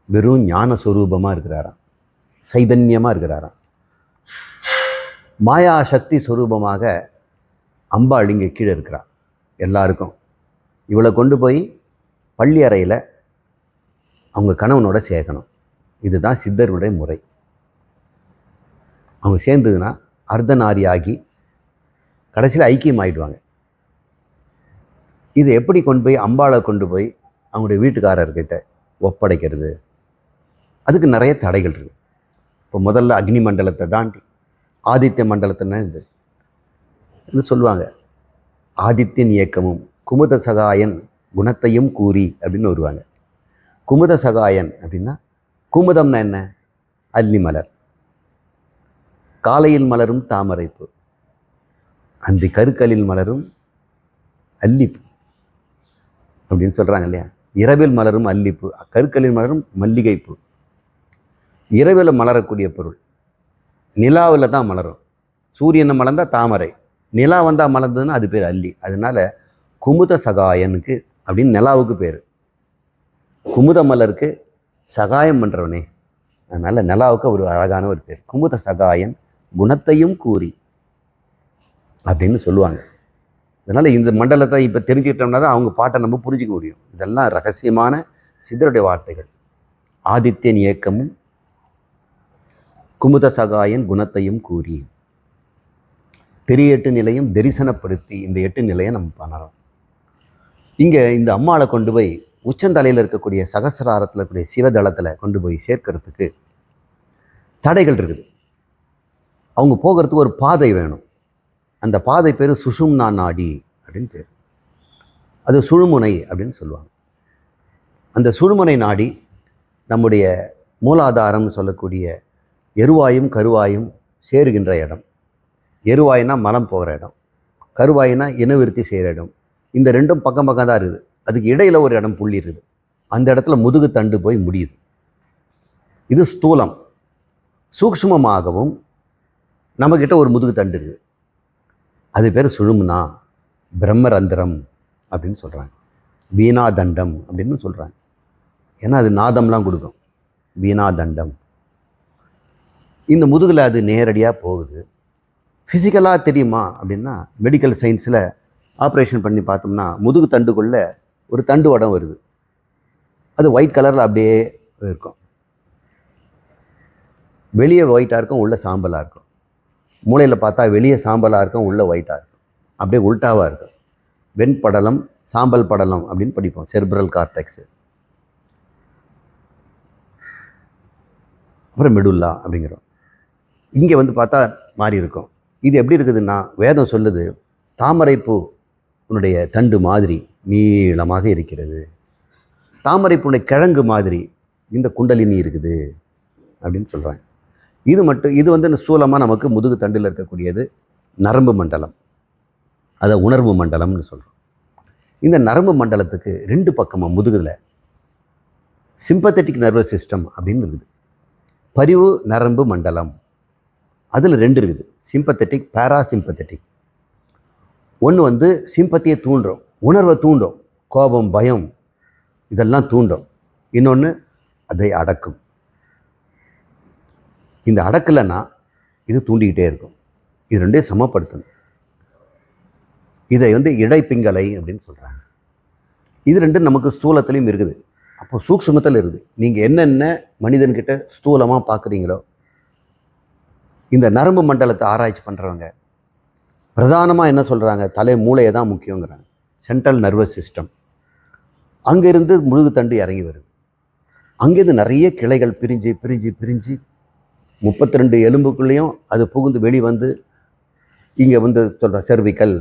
வெறும் ஞான சொரூபமாக இருக்கிறாராம், சைதன்யமாக இருக்கிறாராம். மாயா சக்தி சொரூபமாக அம்பாள் இங்கே கீழே இருக்கிறார். எல்லாருக்கும் இவளை கொண்டு போய் பள்ளி அறையில் அவங்க கணவனோட சேர்க்கணும். இதுதான் சித்தருடைய முறை. அவங்க சேர்ந்ததுன்னா அர்த்தநாரியாகி கடைசியில் ஐக்கியம் ஆகிடுவாங்க. இது எப்படி கொண்டு போய் அம்பாளை கொண்டு போய் அவங்களுடைய வீட்டுக்காரர்கிட்ட ஒப்படைக்கிறது? அதுக்கு நிறைய தடைகள் இருக்குது. இப்போ முதல்ல அக்னி மண்டலத்தை தாண்டி ஆதித்ய மண்டலத்தின இது சொல்லுவாங்க. ஆதித்யன் இயக்கமும் குமுத சகாயன் குணத்தையும் கூறி அப்படின்னு வருவாங்க. குமுத சகாயன் அப்படின்னா, குமுதம்னா என்ன? அல்லி மலர். காலையில் மலரும் தாமரைப்பூ, அந்த கருக்கலில் மலரும் அல்லிப்பூ அப்படின்னு சொல்கிறாங்க இல்லையா? இரவில் மலரும் அல்லிப்பூ, கருக்கலில் மலரும் மல்லிகைப்பூ. இரவில் மலரக்கூடிய பொருள். நிலாவில் தான் மலரும். சூரியனை மலர்ந்தால் தாமரை, நிலா வந்தால் மலர்ந்ததுன்னா அது பேர் அல்லி. அதனால குமுத சகாயனுக்கு அப்படின்னு நிலாவுக்கு பேர். குமுத மலருக்கு சகாயம் பண்ணுறவனே, அதனால் நிலாவுக்கு ஒரு அழகான ஒரு பேர் குமுத சகாயன் குணத்தையும் கூறி அப்படின்னு சொல்லுவாங்க. அதனால் இந்த மண்டலத்தை இப்போ தெரிஞ்சுக்கிட்டோம்னா தான் அவங்க பாட்டை நம்ம புரிஞ்சிக்க முடியும். இதெல்லாம் ரகசியமான சித்தருடைய வார்த்தைகள். ஆதித்யன் இயக்கமும் குமுத சகாயன் குணத்தையும் கூறி, தெரியட்டு நிலையும் தரிசனப்படுத்தி, இந்த 8 நிலையை நம்ம பண்ணலாம். இங்கே இந்த அம்மாவை கொண்டு போய் உச்சந்தலையில் இருக்கக்கூடிய சகசிராரத்தில் இருக்கக்கூடிய சிவதளத்தில் கொண்டு போய் சேர்க்கறதுக்கு தடைகள் இருக்குது. அவங்க போகிறதுக்கு ஒரு பாதை வேணும். அந்த பாதை பேர் சுஷும்னா நாடி அப்படின்னு பேர். அது சுழுமுனை அப்படின்னு சொல்லுவாங்க. அந்த சுழுமுனை நாடி நம்முடைய மூலாதாரம்னு சொல்லக்கூடிய எருவாயும் கருவாயும் சேருகின்ற இடம். எருவாயினா மலம் போகிற இடம், கருவாயினா இனவிருத்தி செய்கிற இடம். இந்த ரெண்டும் பக்கம் பக்கம் தான் இருக்குது. அதுக்கு இடையில் ஒரு இடம் புள்ளி இருக்குது. அந்த இடத்துல முதுகு தண்டு போய் முடியுது. இது ஸ்தூலம். சூக்ஷ்மமாகவும் நம்மக்கிட்ட ஒரு முதுகு தண்டு இருக்குது. அது பேர் சுழும்னா, பிரம்மரந்திரம் அப்படின்னு சொல்கிறாங்க. வீணா தண்டம் அப்படின்னு சொல்கிறாங்க. ஏன்னா அது நாதம்லாம் கொடுக்கும். வீணா தண்டம். இந்த முதுகில் அது நேரடியாக போகுது. ஃபிசிக்கலாக தெரியுமா அப்படின்னா, மெடிக்கல் சயின்ஸில் ஆப்ரேஷன் பண்ணி பார்த்தோம்னா முதுகு தண்டுக்குள்ளே ஒரு தண்டு வடம் வருது. அது ஒயிட் கலரில் அப்படியே இருக்கும். வெளியே ஒயிட்டாக இருக்கும், உள்ளே சாம்பலாக இருக்கும். மூளையில் பார்த்தா வெளியே சாம்பலாக இருக்கும், உள்ளே ஒயிட்டாக இருக்கும். அப்படியே உல்ட்டாவாக இருக்கும். வெண்படலம் சாம்பல் படலம் அப்படின்னு படிப்போம். செர்ப்ரல் கார்டெக்ஸு, அப்புறம் மெடுல்லா அப்படிங்கிறோம். இங்கே வந்து பார்த்தா மாறி இருக்கும். இது எப்படி இருக்குதுன்னா, வேதம் சொல்லுது தாமரைப்பூ உன்னுடைய தண்டு மாதிரி நீளமாக இருக்கிறது, தாமரைப்பூனுடைய கிழங்கு மாதிரி இந்த குண்டலினி இருக்குது அப்படின்னு சொல்கிறாங்க. இது வந்து ஸ்தூலமாக நமக்கு முதுகு தண்டில் இருக்கக்கூடியது நரம்பு மண்டலம். அதை உணர்வு மண்டலம்னு சொல்கிறோம். இந்த நரம்பு மண்டலத்துக்கு 2 பக்கமாக முதுகுல சிம்பத்தட்டிக் நர்வஸ் சிஸ்டம் அப்படின்னு இருக்குது. பரிவு நரம்பு மண்டலம். அதில் 2 இருக்குது, சிம்பத்தட்டிக், பேராசிம்பத்தட்டிக். ஒன்று சிம்பத்தியை தூண்டும், உணர்வை தூண்டும், கோபம், பயம் இதெல்லாம் தூண்டும். இன்னொன்று அதை அடக்கும். இந்த அடக்கலைன்னா இது தூண்டிக்கிட்டே இருக்கும். இது 2 சமப்படுத்தணும். இதை இடைப்பிங்கலை அப்படின்னு சொல்கிறாங்க. இது 2 நமக்கு ஸ்தூலத்திலையும் இருக்குது. அப்போ சூக்ஷ்மத்தில் இருக்குது. நீங்கள் என்னென்ன மனிதன்கிட்ட ஸ்தூலமாக பார்க்குறீங்களோ, இந்த நரம்பு மண்டலத்தை ஆராய்ச்சி பண்ணுறவங்க பிரதானமாக என்ன சொல்கிறாங்க, தலை மூளையை தான் முக்கியங்கிறாங்க. Central nervous system. அங்கேருந்து முழுகு தண்டு இறங்கி வருது. அங்கேருந்து நிறைய கிளைகள் பிரிஞ்சு பிரிஞ்சு பிரிஞ்சு 32 எலும்புக்குள்ளேயும் அது புகுந்து வெளிவந்து இங்கே சொல்கிற செர்விக்கல்,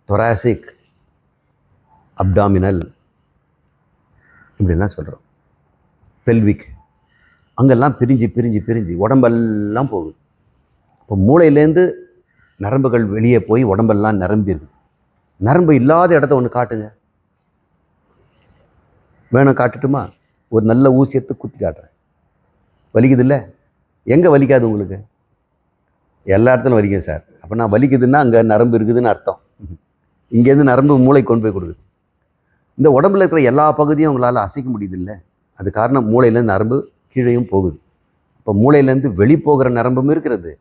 தொராசிக், அப்டாமினல் இப்படிலாம் சொல்கிறோம், பெல்விக், அங்கெல்லாம் பிரிஞ்சு பிரிஞ்சு பிரிஞ்சு உடம்பெல்லாம் போகுது. இப்போ மூளையிலேருந்து நரம்புகள் வெளியே போய் உடம்பெல்லாம் நிரம்பிடுது. நரம்பு இல்லாத இடத்த ஒன்று காட்டுங்க, வேணும் காட்டுட்டுமா? ஒரு நல்ல ஊசி எடுத்து குத்தி காட்டுறேன். வலிக்குது இல்லை? எங்கே வலிக்காது உங்களுக்கு? எல்லா இடத்துலையும் வலிக்கும் சார். அப்போ நான் வலிக்குதுன்னா அங்கே நரம்பு இருக்குதுன்னு அர்த்தம். இங்கேருந்து நரம்பு மூளை கொண்டு போய் கொடுக்குது. இந்த உடம்புல இருக்கிற எல்லா பகுதியும் உங்களால் அசைக்க முடியுது இல்லை? அது காரணம் மூளையிலேருந்து நரம்பு கீழேயும் போகுது. இப்போ மூளையிலேருந்து வெளி போகிற நரம்பும் இருக்கிறது,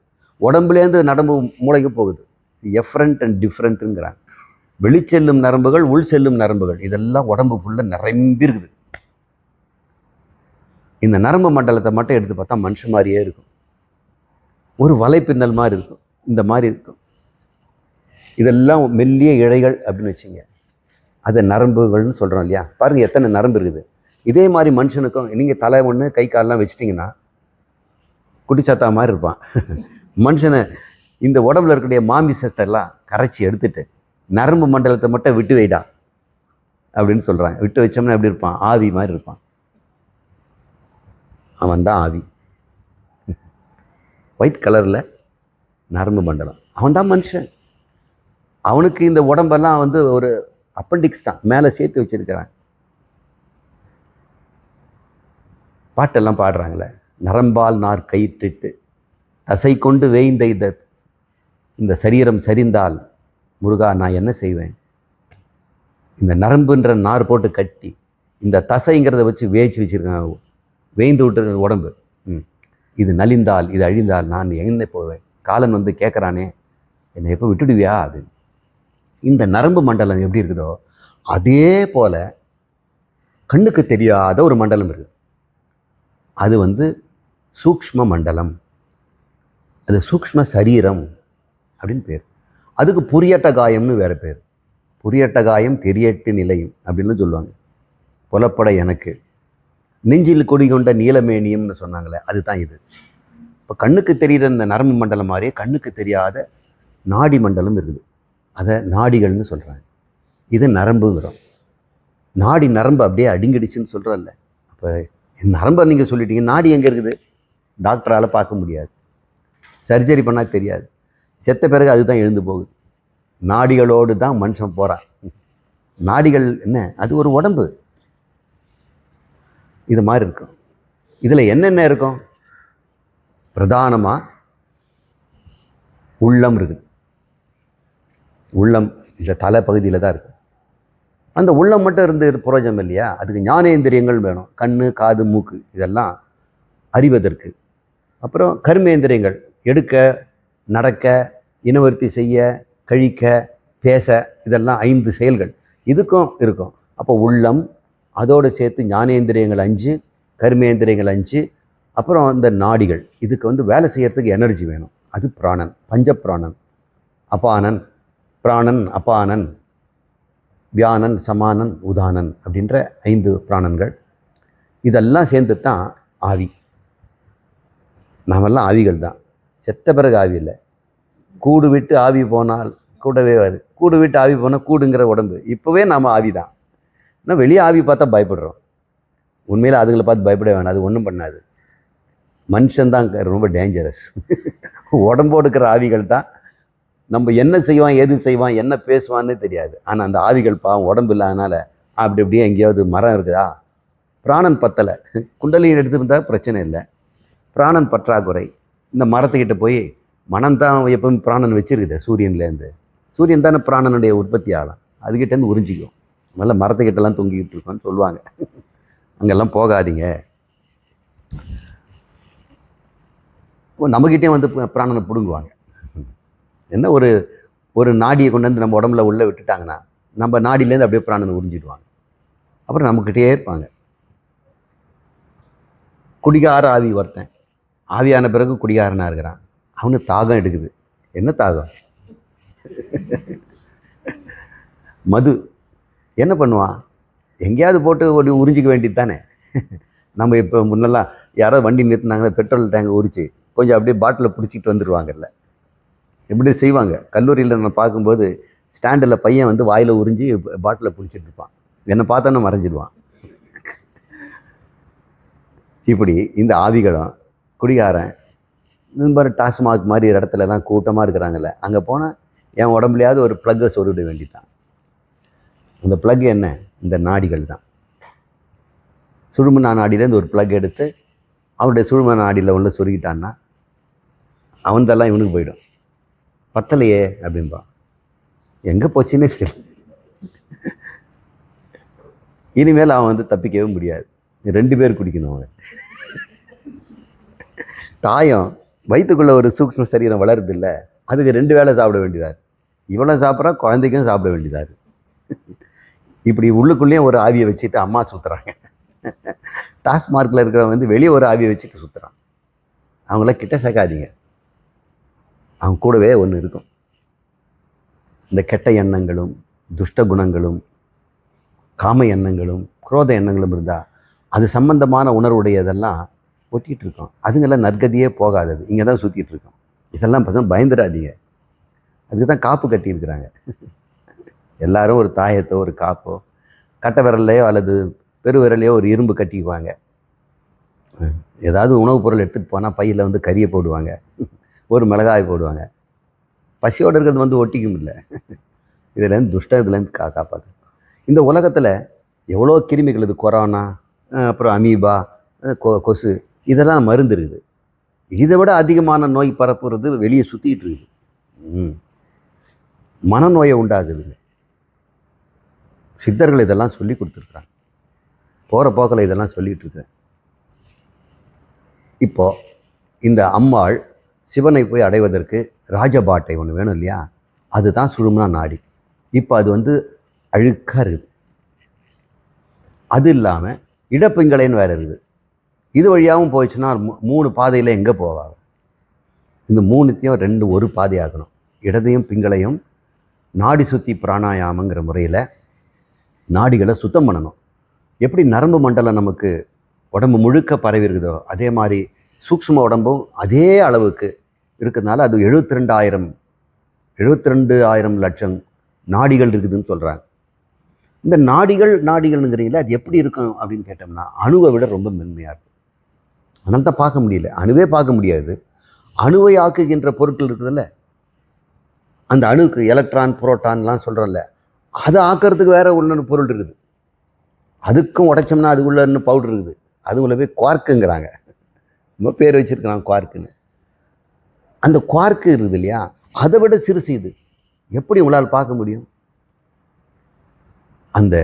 உடம்புலேருந்து நரம்பு மூளைக்கு போகுது. எஃப்ரண்ட் அண்ட் டிஃப்ரெண்ட்டுங்கிறாங்க. வெளிச்செல்லும் நரம்புகள், உள் செல்லும் நரம்புகள், இதெல்லாம் உடம்புக்குள்ளே நிரம்பி இருக்குது. இந்த நரம்பு மண்டலத்தை மட்டும் எடுத்து பார்த்தா மனுஷன் மாதிரியே இருக்கும். ஒரு வலைப்பின்னல் மாதிரி இருக்கும், இந்த மாதிரி இருக்கும். இதெல்லாம் மெல்லிய இழைகள் அப்படின்னு வச்சுங்க. அதை நரம்புகள்னு சொல்கிறோம் இல்லையா? பாருங்கள் எத்தனை நரம்பு இருக்குது. இதே மாதிரி மனுஷனுக்கும் நீங்கள் தலை ஒன்று கை காலெலாம் வச்சிட்டிங்கன்னா குட்டிச்சாத்தா மாதிரி இருப்பான். மனுஷனை இந்த உடம்புல இருக்கக்கூடிய மாமிசத்தை எல்லாம் கரைச்சி எடுத்துட்டு நரம்பு மண்டலத்தை மட்டும் விட்டு வைடா அப்படின்னு சொல்கிறாங்க. விட்டு வச்சோம்னா எப்படி இருப்பான்? ஆவி மாதிரி இருப்பான். அவன் தான் ஆவி. ஒயிட் கலரில் நரம்பு மண்டலம். அவன் தான் மனுஷன். அவனுக்கு இந்த உடம்பெல்லாம் ஒரு அப்பெண்டிக்ஸ் தான், மேலே சேர்த்து வச்சிருக்கிறான். பாட்டெல்லாம் பாடுறாங்களே, நரம்பால் நார் கயிற்றிட்டு தசை கொண்டு வேய்ந்த இந்த சரீரம் சரிந்தால் முருகா நான் என்ன செய்வேன்? இந்த நரம்புன்ற நார் போட்டு கட்டி இந்த தசைங்கிறத வச்சு வேய்ச்சி வச்சுருக்காங்க, வேய்ந்து விட்டுருக்க உடம்பு. இது நலிந்தால், இது அழிந்தால் நான் எங்கே போவேன்? காலன் கேட்குறானே, என்னை எப்போ விட்டுடுவியா அப்படின்னு. இந்த நரம்பு மண்டலம் எப்படி இருக்குதோ அதே போல் கண்ணுக்கு தெரியாத ஒரு மண்டலம் இருக்குது. அது சூக்ஷ்ம மண்டலம். அது சூக்ஷ்ம சரீரம் அப்படின்னு பேர். அதுக்கு புரியட்ட காயம்னு வேறு பேர். புரியட்ட காயம் தெரியட்டு நிலையும் அப்படின்னு சொல்லுவாங்க. புலப்பட எனக்கு நெஞ்சில் கொடி கொண்ட நீலமேனியம்னு சொன்னாங்களே, அதுதான் இது. இப்போ கண்ணுக்கு தெரிகிற இந்த நரம்பு மண்டலம் மாதிரியே கண்ணுக்கு தெரியாத நாடி மண்டலம் இருக்குது. அதை நாடிகள்னு சொல்கிறாங்க. இது நரம்புங்கிறோம். நாடி நரம்பு அப்படியே அடிங்கிடுச்சுன்னு சொல்கிறோம்ல. அப்போ நரம்பை நீங்கள் சொல்லிட்டீங்க, நாடி எங்கே இருக்குது? டாக்டரால் பார்க்க முடியாது, சர்ஜரி பண்ணால் தெரியாது. செத்த பிறகு அதுதான் எழுந்து போகுது. நாடிகளோடு தான் மனுஷன் போகிறான். நாடிகள் என்ன? அது ஒரு உடம்பு. இது மாதிரி இருக்கும். இதில் என்னென்ன இருக்கும்? பிரதானமாக உள்ளம் இருக்குது. உள்ளம் இந்த தலை பகுதியில் தான் இருக்குது. அந்த உள்ளம் மட்டும் இருந்து புரோஜனம் இல்லையா? அதுக்கு ஞானேந்திரியங்கள் வேணும். கண், காது, மூக்கு இதெல்லாம் அறிவதற்கு. அப்புறம் கர்மேந்திரியங்கள், எடுக்க, நடக்க, இனவர்த்தி செய்ய, கழிக்க, பேச, இதெல்லாம் 5 செயல்கள் இதுக்கும் இருக்கும். அப்போ உள்ளம், அதோடு சேர்த்து ஞானேந்திரியங்கள் 5, கர்மேந்திரியங்கள் 5, அப்புறம் இந்த நாடிகள். இதுக்கு வேலை செய்யறதுக்கு எனர்ஜி வேணும். அது பிராணன், பஞ்சப்பிராணன். அபானன், பிராணன், அபானன், வியானன், சமானன், உதானன் அப்படின்ற 5 பிராணன்கள். இதெல்லாம் சேர்ந்து தான் ஆவி. நாமெல்லாம் ஆவிகள் தான். செத்த பிறகு ஆவி இல்லை. கூடு விட்டு ஆவி போனால் கூடவே வருது. கூடு விட்டு ஆவி போனால் கூடுங்கிற உடம்பு. இப்போவே நாம் ஆவி தான். ஆனால் வெளியே ஆவி பார்த்தா பயப்படுறோம். உண்மையில் அதுங்களை பார்த்து பயப்பட வேணாம், அது ஒன்றும் பண்ணாது. மனுஷன்தான் ரொம்ப டேஞ்சரஸ். உடம்போடு இருக்கிற ஆவிகள் தான் நம்ம என்ன செய்வான், எது செய்வான், என்ன பேசுவான்னு தெரியாது. ஆனால் அந்த ஆவிகள் பாவம் உடம்பு இல்லாதனால அப்படி அப்படியே எங்கேயாவது மரம் இருக்குதா, பிராணன் பத்தலை, குண்டலியை எடுத்திருந்தா பிரச்சனை இல்லை, பிராணன் பற்றாக்குறை, இந்த மரத்துக்கிட்ட போய் மனம் தான் எப்பவும் பிராணன் வச்சிருக்குது. சூரியன்லேருந்து சூரியன் தானே பிராணனுடைய உற்பத்தி ஆகலாம், அதுக்கிட்டேருந்து உறிஞ்சிக்கும். நல்ல மரத்துக்கிட்டலாம் தொங்கிக்கிட்டு இருக்கோன்னு சொல்லுவாங்க. அங்கெல்லாம் போகாதீங்க. நம்மகிட்டே வந்து பிராணனை பிடுங்குவாங்க. என்ன ஒரு ஒரு நாடியை கொண்டு வந்து நம்ம உடம்புல உள்ளே விட்டுட்டாங்கன்னா நம்ம நாடியிலேருந்து அப்படியே பிராணனை உறிஞ்சிடுவாங்க. அப்புறம் நம்மக்கிட்டே இருப்பாங்க. குடிகார ஆவி ஒருத்தன் ஆவியான பிறகு குடிகாரனாக இருக்கிறான். அவனுக்கு தாகம் எடுக்குது. என்ன தாகம்? மது. என்ன பண்ணுவான்? எங்கேயாவது போட்டு ஒரு உறிஞ்சிக்க வேண்டியது தானே. நம்ம இப்போ முன்னெல்லாம் யாராவது வண்டி நிறுத்தினாங்க, பெட்ரோல் டேங்கை உரிச்சு கொஞ்சம் அப்படியே பாட்டிலை பிடிச்சிட்டு வந்துடுவாங்கல்ல, எப்படி செய்வாங்க. கல்லூரியில் நான் பார்க்கும்போது ஸ்டாண்டில் பையன் வந்து வாயில் உறிஞ்சி பாட்டிலை பிடிச்சிட்டு இருப்பான். என்னை பார்த்தோன்னா மறைஞ்சிடுவான். இப்படி இந்த ஆவிகளும் குடிகாரன் இந்த மாதிரி டாஸ்மாக் மாதிரி இடத்துலலாம் கூட்டமாக இருக்கிறாங்கல்ல, அங்கே போனால் என் உடம்புலையாவது ஒரு ப்ளக்கை சொருவிட வேண்டியதான். அந்த ப்ளக் என்ன? இந்த நாடிகள் தான். சுழுமனா நாடியிலேருந்து ஒரு ப்ளக் எடுத்து அவனுடைய சுழுமனா நாடியில் உள்ள சொருகிட்டான்னா அவன்தெல்லாம் இவனுக்கு போயிடும். பத்தலையே அப்படின்பா. எங்கே போச்சுன்னே சரி. இனிமேல் அவன் வந்து தப்பிக்கவே முடியாது. 2 பேர் குடிக்கணும். அவன் தாயம் வயிற்றுக்குள்ளே ஒரு சூக்ஷ்ம சரீரம் வளருது இல்லை, அதுக்கு 2 வேளை சாப்பிட வேண்டியதாரு. இவ்வளோ சாப்பிட்றா, குழந்தைக்கும் சாப்பிட வேண்டியதாரு. இப்படி உள்ளுக்குள்ளேயும் ஒரு ஆவியை வச்சுட்டு அம்மா சுற்றுறாங்க. டாஸ்மார்க்கில் இருக்கிறவன் வந்து வெளியே ஒரு ஆவியை வச்சுட்டு சுற்றுறான். அவங்கள கிட்ட சேர்க்காதீங்க. அவங்க கூடவே ஒன்று இருக்கும். இந்த கெட்ட எண்ணங்களும் துஷ்ட குணங்களும் காம எண்ணங்களும் குரோத எண்ணங்களும் இருந்தால் அது சம்பந்தமான உணர்வுடையதெல்லாம் ஒட்டிகிட்டு இருக்கோம். அதுங்கெல்லாம் நற்கதியே போகாதது, இங்கே தான் சுற்றிட்டு இருக்கோம். இதெல்லாம் பார்த்தா பயந்துடாதீங்க. அதுக்கு தான் காப்பு கட்டியிருக்கிறாங்க. எல்லாரும் ஒரு தாயத்தோ ஒரு காப்போ கட்டை விரல்லையோ அல்லது பெரு விரலையோ ஒரு இரும்பு கட்டிக்குவாங்க. ஏதாவது உணவுப் பொருள் எடுத்துகிட்டு போனால் பையில் வந்து கறியை போடுவாங்க, ஒரு மிளகாய் போடுவாங்க. பசியோடு இருக்கிறது வந்து ஒட்டிக்கும் இல்லை. இதுலேருந்து இதுலேருந்து காப்பாற்று. இந்த உலகத்தில் எவ்வளோ கிருமிகள், இது கொரோனா, அப்புறம் அமீபா, கொசு, இதெல்லாம் மருந்து இருக்குது. இதை விட அதிகமான நோய் பரப்புறது வெளியே சுற்றிட்டு இருக்குது. மனநோயை உண்டாகுதுங்க. சித்தர்கள் இதெல்லாம் சொல்லி கொடுத்துருக்குறாங்க. போகிற போக்கில் இதெல்லாம் சொல்லிகிட்டு இருக்கேன். இப்போது இந்த அம்மாள் சிவனை போய் அடைவதற்கு ராஜபாட்டை ஒன்று வேணும் இல்லையா, அதுதான் சுழுமனா நாடி. இப்போ அது வந்து அழுக்காக இருக்குது. அது இல்லாமல் இடப்பிங்களைன்னு வேறு இருக்குது. இது வழியாகவும் போயிடுச்சுன்னா 3 பாதையில் எங்கே போவாங்க? இந்த 3த்தையும் 2 ஒரு பாதையாகணும். இடதையும் பிங்களையும் நாடி சுத்தி பிராணாயாமங்கிற முறையில் நாடிகளை சுத்தம் பண்ணணும். எப்படி நரம்பு மண்டலம் நமக்கு உடம்பு முழுக்க பரவி இருக்குதோ அதே மாதிரி சூக்ஷ்ம உடம்பும் அதே அளவுக்கு இருக்கிறதுனால அது 72,000 லட்சம் நாடிகள் இருக்குதுன்னு சொல்கிறாங்க. இந்த நாடிகள்ங்கிறீங்களா, அது எப்படி இருக்கும் அப்படின்னு கேட்டோம்னா அணுவை விட ரொம்ப மென்மையாக இருக்கும். அதனால தான் பார்க்க முடியல. அணுவே பார்க்க முடியாது. அணுவை ஆக்குகின்ற பொருட்கள் இருக்குதுல்ல, அந்த அணுக்கு எலக்ட்ரான் புரோட்டான்லாம் சொல்கிறோம்ல, அதை ஆக்கிறதுக்கு வேற ஒன்று பொருள் இருக்குது. அதுக்கும் உடைச்சோம்னா அதுக்குள்ள இன்னும் பவுடர் இருக்குது. அதுக்குள்ள போய் குவார்க்குங்கிறாங்க. ரொம்ப பேர் வச்சுருக்கிறாங்க குவார்க்குன்னு. அந்த குவார்க்கு இருக்குது இல்லையா, அதை விட சிறுசு இது. எப்படி உங்களால் பார்க்க முடியும்? அந்த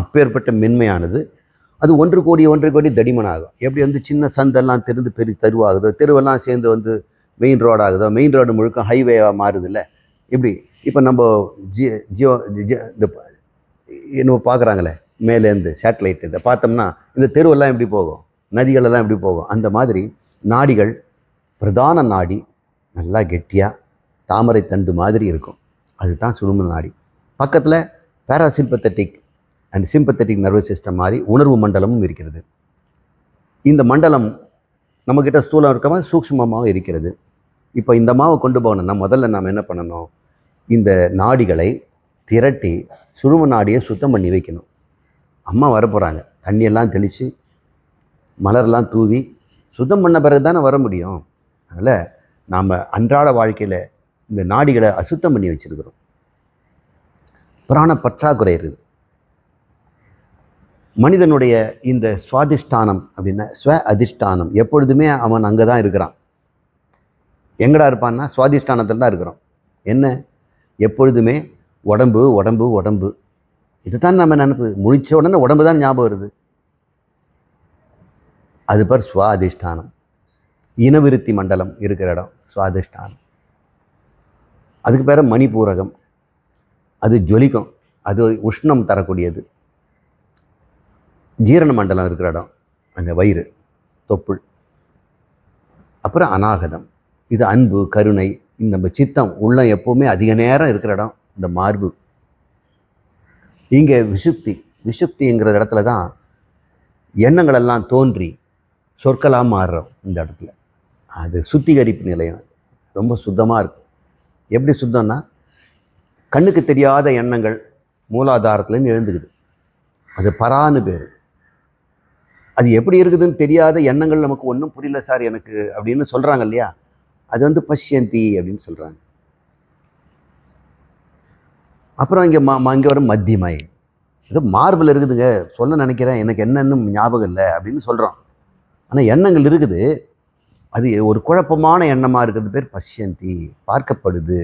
அப்பேற்பட்ட மென்மையானது அது 1 கோடி தடிமனாகும். எப்படி வந்து சின்ன சந்தெல்லாம் தெரிந்து பெரிய தெருவாகுதோ, தெருவெல்லாம் சேர்ந்து வந்து மெயின் ரோடாகுதோ, மெயின் ரோடு முழுக்க ஹைவேவாக மாறுது இல்லை. இப்படி இப்போ நம்ம இந்த என்ன பார்க்குறாங்களே மேலேருந்து சேட்டலைட், இதை பார்த்தோம்னா இந்த தெருவெல்லாம் எப்படி போகும், நதிகளெல்லாம் எப்படி போகும், அந்த மாதிரி நாடிகள், பிரதான நாடி நல்லா கெட்டியாக தாமரை தண்டு மாதிரி இருக்கும். அதுதான் சுழுமன நாடி. பக்கத்தில் parasympathetic and sympathetic nervous system மாதிரி உணர்வு மண்டலமும் இருக்கிறது. இந்த மண்டலம் நம்மக்கிட்ட ஸ்தூலம் இருக்க மாதிரி சூக்ஷ்மமாகவும் இருக்கிறது. இப்போ இந்த மாவை கொண்டு போகணும்னா முதல்ல நாம் என்ன பண்ணணும்? இந்த நாடிகளை திரட்டி சுழும நாடியை சுத்தம் பண்ணி வைக்கணும். அம்மா வரப்போகிறாங்க, தண்ணியெல்லாம் தெளித்து மலரெல்லாம் தூவி சுத்தம் பண்ண பிறகு தானே வர முடியும். அதனால் நாம் அன்றாட வாழ்க்கையில் இந்த நாடிகளை அசுத்தம் பண்ணி வச்சிருக்கிறோம். பிராண பற்றாக்குறை இருக்குது. மனிதனுடைய இந்த சுவாதிஷ்டானம் அப்படின்னா ஸ்வ அதிஷ்டானம் எப்பொழுதுமே அவன் அங்கே தான் இருக்கிறான். எங்கடா இருப்பான்னா சுவாதிஷ்டானத்தில் தான் இருக்கிறோம். என்ன எப்பொழுதுமே உடம்பு உடம்பு உடம்பு, இதுதான் நம்ம நினைப்பு. முழிச்ச உடனே உடம்பு தான் ஞாபகம் வருது. அது பேர் சுவாதிஷ்டானம். இனவிருத்தி மண்டலம் இருக்கிற இடம் சுவாதிஷ்டானம். அதுக்கு பேர் மணிபூரகம். அது ஜொலிக்கும், அது உஷ்ணம் தரக்கூடியது. ஜீரண மண்டலம் இருக்கிற இடம் அந்த வயிறு தொப்புள். அப்புறம் அநாகதம், இது அன்பு கருணை. இந்த சித்தம் உள்ள எப்போவுமே அதிக நேரம் இருக்கிற இடம் இந்த மார்பு. இங்கே விசுப்திங்கிற இடத்துல தான் எண்ணங்கள் எல்லாம் தோன்றி சொற்களாக மாறுறோம். இந்த இடத்துல அது சுத்திகரிப்பு நிலையம். ரொம்ப சுத்தமாக இருக்கும். எப்படி சுத்தம்னா கண்ணுக்கு தெரியாத எண்ணங்கள் மூலாதாரத்துலேருந்து எழுந்துக்குது. அது பரான்னு பேர். அது எப்படி இருக்குதுன்னு தெரியாத எண்ணங்கள் நமக்கு ஒன்றும் புரியல சார் எனக்கு அப்படின்னு சொல்கிறாங்க இல்லையா, அது பஷ்யந்தி அப்படின்னு சொல்கிறாங்க. அப்புறம் இங்கே வரும் மத்தியமை. இது மார்பில் இருக்குதுங்க, சொல்ல நினைக்கிறேன், எனக்கு என்னன்னு ஞாபகம் இல்லை அப்படின்னு சொல்கிறோம். ஆனால் எண்ணங்கள் இருக்குது, அது ஒரு குழப்பமான எண்ணமாக இருக்கிறது பேர் பஷ்யந்தி. பார்க்கப்படுது,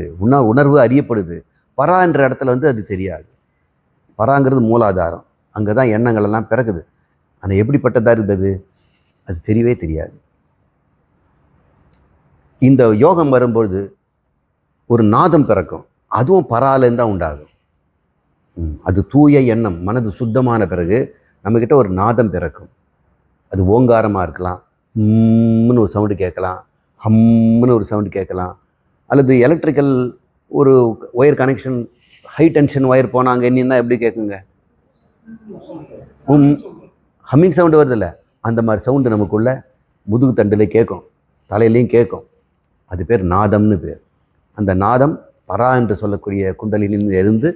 உணர்வு அறியப்படுது. பரா என்ற இடத்துல அது தெரியாது. பராங்கிறது மூலாதாரம், அங்கே தான் எண்ணங்கள் எல்லாம் பிறக்குது. ஆனால் எப்படிப்பட்டதாக இருந்தது அது தெரியவே தெரியாது. இந்த யோகம் வரும்பொழுது ஒரு நாதம் பிறக்கும், அதுவும் பராலேருந்து தான் உண்டாகும். அது தூய எண்ணம், மனது சுத்தமான பிறகு நம்மக்கிட்ட ஒரு நாதம் பிறக்கும். அது ஓங்காரமாக இருக்கலாம், ஹம்னு ஒரு சவுண்டு கேட்கலாம், ஹம்னு ஒரு சவுண்டு கேட்கலாம். அல்லது எலக்ட்ரிக்கல் ஒரு wire connection, high tension wire போனாங்க என்னன்னா எப்படி கேட்குங்க, ஹம்மிங் சவுண்டு வருதில்ல, அந்த மாதிரி சவுண்டு நமக்குள்ள முதுகு தண்டில் கேட்கும், தலையிலையும் கேட்கும். அது பேர் நாதம்னு பேர். அந்த நாதம் பரா என்று சொல்லக்கூடிய குண்டலினிலிருந்து எழுந்து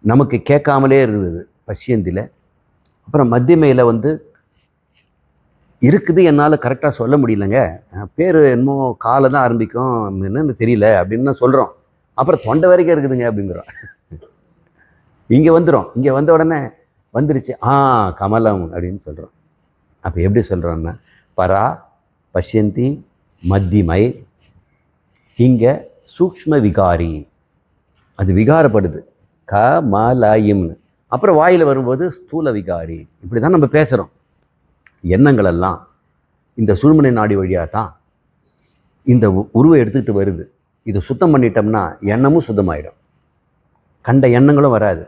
நமக்கு கேட்காமலே இருந்தது பஷ்யந்தியில். அப்புறம் மத்தியமையில் இருக்குது, என்னால் கரெக்டாக சொல்ல முடியலங்க, பேர் என்னமோ காலை தான் ஆரம்பிக்கும், என்னன்னு தெரியல அப்படின்னு சொல்கிறோம். அப்புறம் தொண்டை வரைக்கும் இருக்குதுங்க அப்படிங்கிறோம். இங்கே வந்துடும், இங்கே வந்த உடனே வந்துருச்சு, கமலம் அப்படின்னு சொல்கிறோம். அப்போ எப்படி சொல்கிறோன்னா பரா பஷ்யந்தி மத்தியமை, இங்கே சூக்ஷ்ம விகாரி, அது விகாரப்படுது கமலயம்னு. அப்புறம் வாயில் வரும்போது ஸ்தூல விகாரி. இப்படி தான் நம்ம பேசுகிறோம். எண்ணங்கள் எல்லாம் இந்த சுழுமுனை நாடி வழியாக தான் இந்த உருவை எடுத்துக்கிட்டு வருது. இது சுத்தம் பண்ணிட்டோம்னா எண்ணமும் சுத்தமாயிடும், கண்ட எண்ணங்களும் வராது.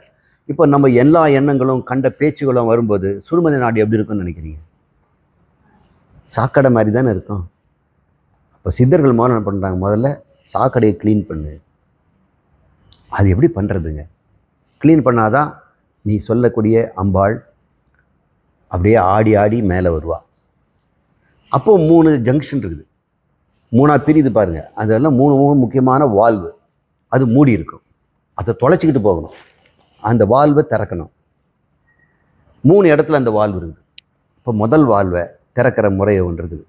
இப்போ நம்ம எல்லா எண்ணங்களும் கண்ட பேச்சுகளும் வரும்போது சுழுமுனை நாடி எப்படி இருக்குன்னு நினைக்கிறீங்க? சாக்கடை மாதிரி தானே இருக்கும். அப்போ சித்தர்கள் என்ன பண்ணுறாங்க, முதல்ல சாக்கடையை க்ளீன் பண்ணு. அது எப்படி பண்ணுறதுங்க? க்ளீன் பண்ணாதான் நீ சொல்லக்கூடிய அம்பாள் அப்படியே ஆடி ஆடி மேலே வருவா. அப்போது 3 ஜங்ஷன் இருக்குது, 3ஆக பிரிது பாருங்கள். அதெல்லாம் 3 முக்கியமான வால்வு. அது மூடி இருக்கும், அதை தொலைச்சிக்கிட்டு போகணும். அந்த வால்வை திறக்கணும். 3 இடத்துல அந்த வால்வு இருக்குது. இப்போ முதல் வால்வை திறக்கிற முறையை ஒன்று இருக்குது,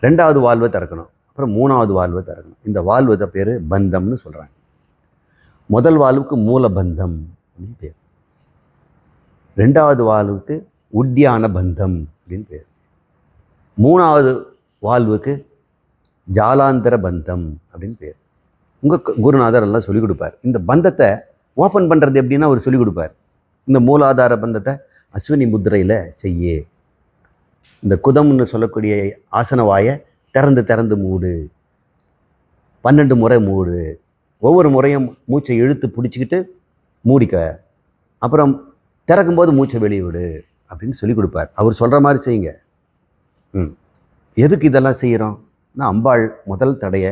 2வது வால்வை திறக்கணும், அப்புறம் 3வது வால்வை திறக்கணும். இந்த வால்வு பேர் பந்தம்னு சொல்கிறாங்க. முதல் வால்வுக்கு மூலபந்தம் அப்படின்னு பேர், 2வது வால்வுக்கு உத்தியான பந்தம் அப்படின்னு பேர், 3வது வால்வுக்கு ஜாலாந்தர பந்தம் அப்படின்னு பேர். உங்கள் குருநாதர் எல்லாம் சொல்லிக் கொடுப்பார். இந்த பந்தத்தை ஓப்பன் பண்ணுறது எப்படின்னா அவர் சொல்லிக் கொடுப்பார். இந்த மூலாதார பந்தத்தை அஸ்வினி முத்திரையில் செய்ய, இந்த குதம்னு சொல்லக்கூடிய ஆசன வாயை திறந்து திறந்து மூடு, 12 முறை மூடு. ஒவ்வொரு முறையும் மூச்சை இழுத்து பிடிச்சிக்கிட்டு மூடிக்க, அப்புறம் திறக்கும்போது மூச்சை வெளியே விடு அப்படின்னு சொல்லி கொடுப்பார். அவர் சொல்கிற மாதிரி செய்யுங்க. எதுக்கு இதெல்லாம் செய்கிறோம்னா, அம்பாள் முதல் தடையை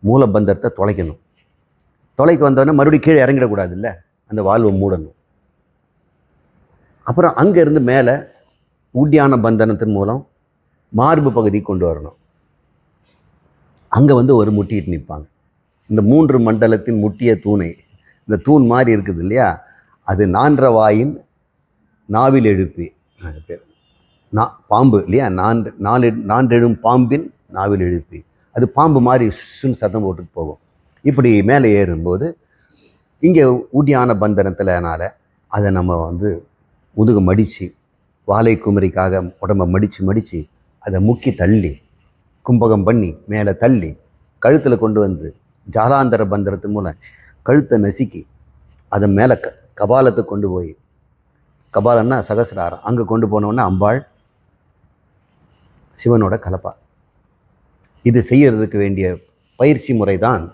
மூலபந்தத்தை தொலைக்கணும். தொலைக்கு வந்தோடனே மறுபடியும் கீழே இறங்கிடக்கூடாது இல்லை, அந்த வால்வை மூடணும். அப்புறம் அங்கேருந்து மேலே ஊட்டியான பந்தனத்தின் மூலம் மார்பு பகுதி கொண்டு வரணும். அங்கே ஒரு முட்டிட்டு நிற்பாங்க. இந்த 3 மண்டலத்தின் முட்டிய தூணை, இந்த தூண் மாதிரி இருக்குது இல்லையா, அது நான்ற வாயின் நாவில் எழுப்பி, அது பேர் பாம்பு இல்லையா, நான்றெழும் பாம்பின் நாவில் எழுப்பி. அது பாம்பு மாதிரி சுன்னு சத்தம் போட்டுட்டு போகும். இப்படி மேலே ஏறும்போது இங்கே ஊட்டியான பந்தனத்தில்னால அதை நம்ம வந்து முதுகு மடித்து வாழை குமரிக்காக உடம்பை மடித்து அதை முக்கி தள்ளி கும்பகம் பண்ணி மேலே தள்ளி கழுத்தில் கொண்டு வந்து ஜாலாந்தர பந்தனத்து மூலம் கழுத்தை நசுக்கி அதை மேலே கபாலத்துக்கு கொண்டு போய், கபாலன்னா சகசிராரம், அங்கே கொண்டு போனோன்னா அம்பாள் சிவனோட கலப்பா. இது செய்யறதுக்கு வேண்டிய பயிற்சி முறை தான்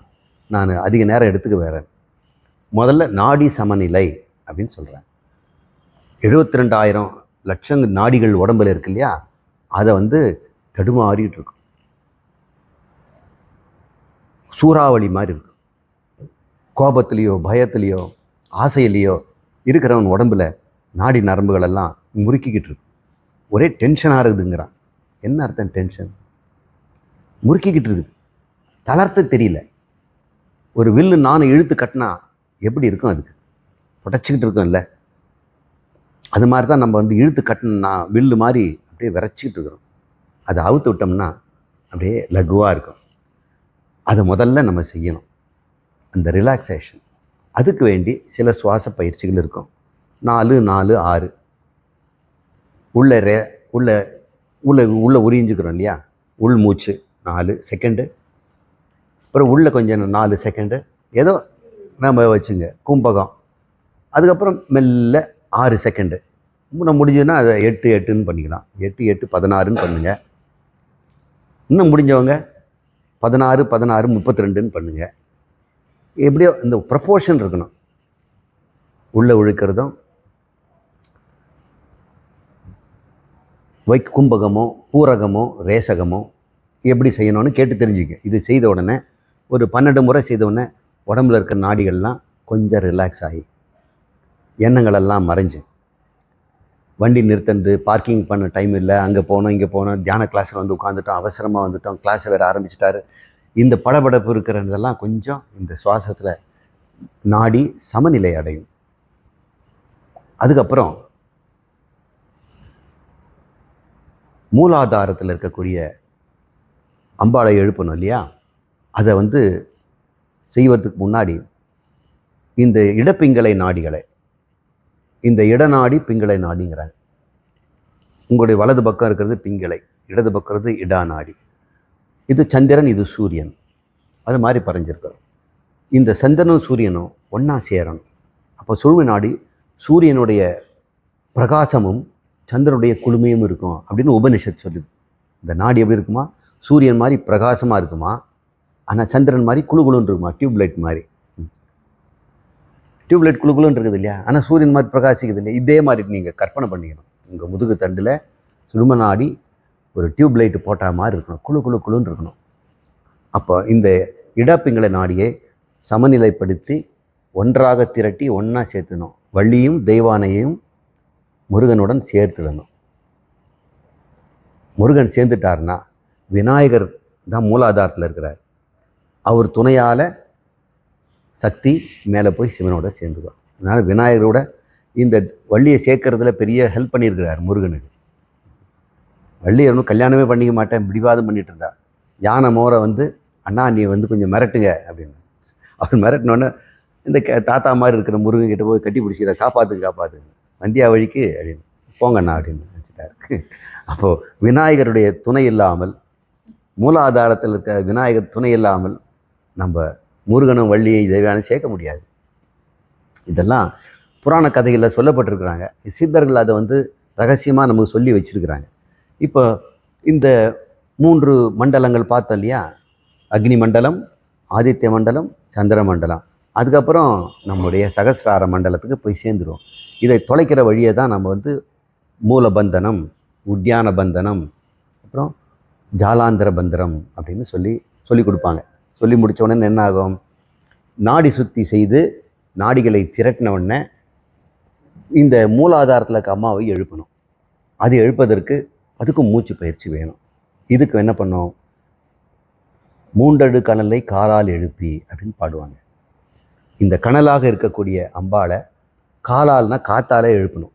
நான் அதிக நேரம் எடுத்துக்க வரேன். முதல்ல நாடி சமநிலை அப்படின்னு சொல்கிறேன். 72,000 லட்சம் நாடிகள் உடம்புல இருக்கு இல்லையா, அதை வந்து தடுமாறிட்டு இருக்கும். சூறாவளி மாதிரி இருக்கும். கோபத்திலேயோ பயத்திலேயோ ஆசையிலேயோ இருக்கிறவன் உடம்புல நாடி நரம்புகள் எல்லாம் முறுக்கிக்கிட்டு இருக்கும். ஒரே டென்ஷனாக இருக்குதுங்கிறான். என்ன அர்த்தம் டென்ஷன்? முறுக்கிக்கிட்டு இருக்குது, தளர்த்த தெரியல. ஒரு வில்லு நானும் இழுத்து கட்டினா எப்படி இருக்கும்? அதுக்கு புடைச்சிக்கிட்டு இருக்கும் இல்லை? அது மாதிரி தான் நம்ம வந்து இழுத்து கட்டினா வில்லு மாதிரி அப்படியே விரைச்சிக்கிட்டு இருக்கிறோம். அதை அவுத்து விட்டோம்னா அப்படியே லகுவாக இருக்கும். அதை முதல்ல நம்ம செய்யணும், அந்த ரிலாக்ஸேஷன். அதுக்கு வேண்டி சில சுவாச பயிற்சிகள் இருக்கும். 4 4 6 உள்ள உறிஞ்சிக்கிறோம் இல்லையா, உள் மூச்சு 4 செகண்டு, அப்புறம் உள்ள கொஞ்சம் 4 செகண்டு ஏதோ நம்ம வச்சுங்க கும்பகம். அதுக்கப்புறம் மெல்ல 6 செகண்டு. நம்ம முடிஞ்சதுன்னா அதை 8 8ன்னு பண்ணிக்கலாம். 8 8 16ன்னு பண்ணுங்க. இன்னும் முடிஞ்சவங்க 16 16 32ன்னு பண்ணுங்க. எப்படியோ இந்த ப்ரப்போர்ஷன் இருக்கணும். உள்ள இழுக்கிறதும் கும்பகமோ பூரகமோ ரேசகமோ எப்படி செய்யணும்னு கேட்டு தெரிஞ்சுக்க. இது செய்த உடனே ஒரு 12 முறை செய்த உடனே உடம்புல இருக்கிற நாடிகள்லாம் கொஞ்சம் ரிலாக்ஸ் ஆகி எண்ணங்களெல்லாம் மறைஞ்சு, வண்டி நிறுத்துறது, பார்க்கிங் பண்ண டைம் இல்லை, அங்கே போனோம் இங்கே போனோம், தியான கிளாஸில் வந்து உட்காந்துட்டோம், அவசரமாக வந்துட்டோம், கிளாஸை வேறு ஆரம்பிச்சிட்டாரு, இந்த படபடப்பு இருக்கிறதெல்லாம் கொஞ்சம் இந்த சுவாசத்தில் நாடி சமநிலை அடையும். அதுக்கப்புறம் மூலாதாரத்தில் இருக்கக்கூடிய அம்பாளை எழுப்பணும் இல்லையா, அதை வந்து செய்வதற்கு முன்னாடி இந்த இடப்பிங்களை நாடிகளை, இந்த இடநாடி பிங்களை நாடிங்கிறாங்க. உங்களுடைய வலது பக்கம் இருக்கிறது பிங்களை, இடது பக்கம் இருக்கிறது இடா நாடி. இது சந்திரன், இது சூரியன், அது மாதிரி பறைஞ்சிருக்கிறோம். இந்த சந்திரனும் சூரியனும் ஒன்றா சேரணும். அப்போ சுழும நாடி சூரியனுடைய பிரகாசமும் சந்திரனுடைய குளுமையும் இருக்கும் அப்படின்னு உபனிஷத் சொல்லுது. இந்த நாடி எப்படி இருக்குமா? சூரியன் மாதிரி பிரகாசமாக இருக்குமா, ஆனால் சந்திரன் மாதிரி குழுகுலுன்னு இருக்குமா, டியூப்லைட் மாதிரி. டியூப்லைட் குழுகுலுன்னு இருக்குது இல்லையா, ஆனால் சூரியன் மாதிரி பிரகாசிக்குது இல்லையா. இதே மாதிரி நீங்கள் கற்பனை பண்ணிக்கணும். உங்கள் முதுகு தண்டில் சுழும நாடி ஒரு டியூப்லைட்டு போட்டால் மாதிரி இருக்கணும், குழுன்னு இருக்கணும். அப்போ இந்த இடப்பிங்களை நாடியை சமநிலைப்படுத்தி ஒன்றாக திரட்டி ஒன்றா சேர்த்துணும். வள்ளியும் தெய்வானையும் முருகனுடன் சேர்த்துடணும். முருகன் சேர்ந்துட்டார்னா விநாயகர் தான் மூலாதாரத்தில் இருக்கிறார். அவர் துணையால் சக்தி மேலே போய் சிவனோட சேர்ந்துக்குவார். அதனால் விநாயகரோட இந்த வள்ளியை சேர்க்கறதுல பெரிய ஹெல்ப் பண்ணியிருக்கிறார் முருகனுக்கு. வள்ளியை ஒன்றும் கல்யாணமே பண்ணிக்க மாட்டேன் பிடிவாதம் பண்ணிட்டு இருந்தா. யானை மோரை வந்து அண்ணா நீ வந்து கொஞ்சம் மிரட்டுங்க அப்படின்னு. அவர் மிரட்டினோடனே இந்த தாத்தா மாதிரி இருக்கிற முருகன் கிட்ட போய் கட்டி பிடிச்சிட, காப்பாற்றுங்க வந்தியா வழிக்கு அப்படின்னு, போங்கண்ணா அப்படின்னு நினச்சிட்டாரு. அப்போது விநாயகருடைய துணை இல்லாமல், மூலாதாரத்தில் இருக்க விநாயகர் துணை இல்லாமல் நம்ம முருகனும் வள்ளியை தெய்வானை சேர்க்க முடியாது. இதெல்லாம் புராண கதைகளில் சொல்லப்பட்டிருக்கிறாங்க. சித்தர்கள் அதை வந்து ரகசியமாக நமக்கு சொல்லி வச்சுருக்கிறாங்க. இப்போ இந்த 3 மண்டலங்கள் பார்த்தோம் இல்லையா, அக்னி மண்டலம், ஆதித்ய மண்டலம், சந்திர மண்டலம். அதுக்கப்புறம் நம்முடைய சகசிரார மண்டலத்துக்கு போய் சேர்ந்துடும். இதை தொலைக்கிற வழியை தான் நம்ம வந்து மூலபந்தனம், உத்தியான பந்தனம், அப்புறம் ஜாலாந்தர பந்தனம் அப்படின்னு சொல்லி கொடுப்பாங்க. சொல்லி முடித்த உடனே என்ன ஆகும்? நாடி சுத்தி செய்து நாடிகளை திரட்டின உடனே இந்த மூலாதாரத்தில் இருக்க அம்மாவை எழுப்பணும். அது எழுப்பதற்கு அதுக்கும் மூச்சு பயிற்சி வேணும். இதுக்கு என்ன பண்ணோம்? மூண்டடு கனலை காலால் எழுப்பி அப்படின்னு பாடுவாங்க. இந்த கனலாக இருக்கக்கூடிய அம்பாளை காலால்னா காத்தாலே எழுப்பணும்.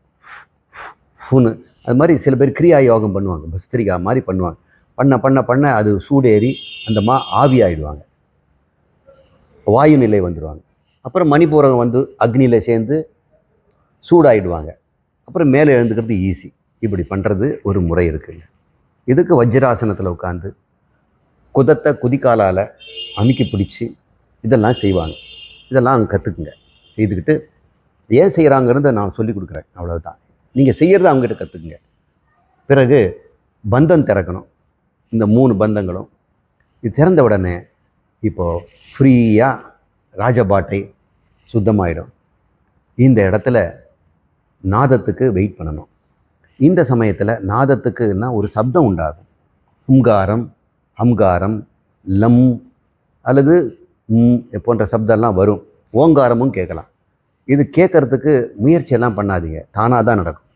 ஃபுன்னு அது மாதிரி சில பேர் கிரியா யோகம் பண்ணுவாங்க, பஸ்திரிகா மாதிரி பண்ணுவாங்க. பண்ண பண்ண பண்ண அது சூடேறி அந்த ஆவி ஆகிடுவாங்க, வாயு நிலை வந்துடுவாங்க. அப்புறம் மணிப்பூரகம் வந்து அக்னியில் சேர்ந்து சூடாயிடுவாங்க. அப்புறம் மேலே எழுந்துக்கிறது ஈஸி. இப்படி பண்ணுறது ஒரு முறை இருக்குங்க. இதுக்கு வஜ்ராசனத்தில் உட்காந்து குதத்தை குதிக்காலால் அமுக்கி பிடிச்சி இதெல்லாம் செய்வாங்க. இதெல்லாம் அங்கே கற்றுக்குங்க. செய்துக்கிட்டு ஏன் செய்கிறாங்கிறத நான் சொல்லி கொடுக்குறேன், அவ்வளோதான். நீங்கள் செய்கிறத அவங்ககிட்ட கற்றுக்குங்க. பிறகு பந்தம் திறக்கணும். இந்த 3 பந்தங்களும் இது திறந்த உடனே இப்போது ஃப்ரீயாக ராஜபாட்டை சுத்தமாயிடும். இந்த இடத்துல நாதத்துக்கு வெயிட் பண்ணணும். இந்த சமயத்தில் நாதத்துக்குன்னா ஒரு சப்தம் உண்டாகும். ஹுங்காரம், ஹம்காரம், லம் அல்லது போன்ற சப்தம்லாம் வரும். ஓங்காரமும் கேட்கலாம். இது கேட்கறதுக்கு முயற்சியெல்லாம் பண்ணாதீங்க, தானாக தான் நடக்கும்.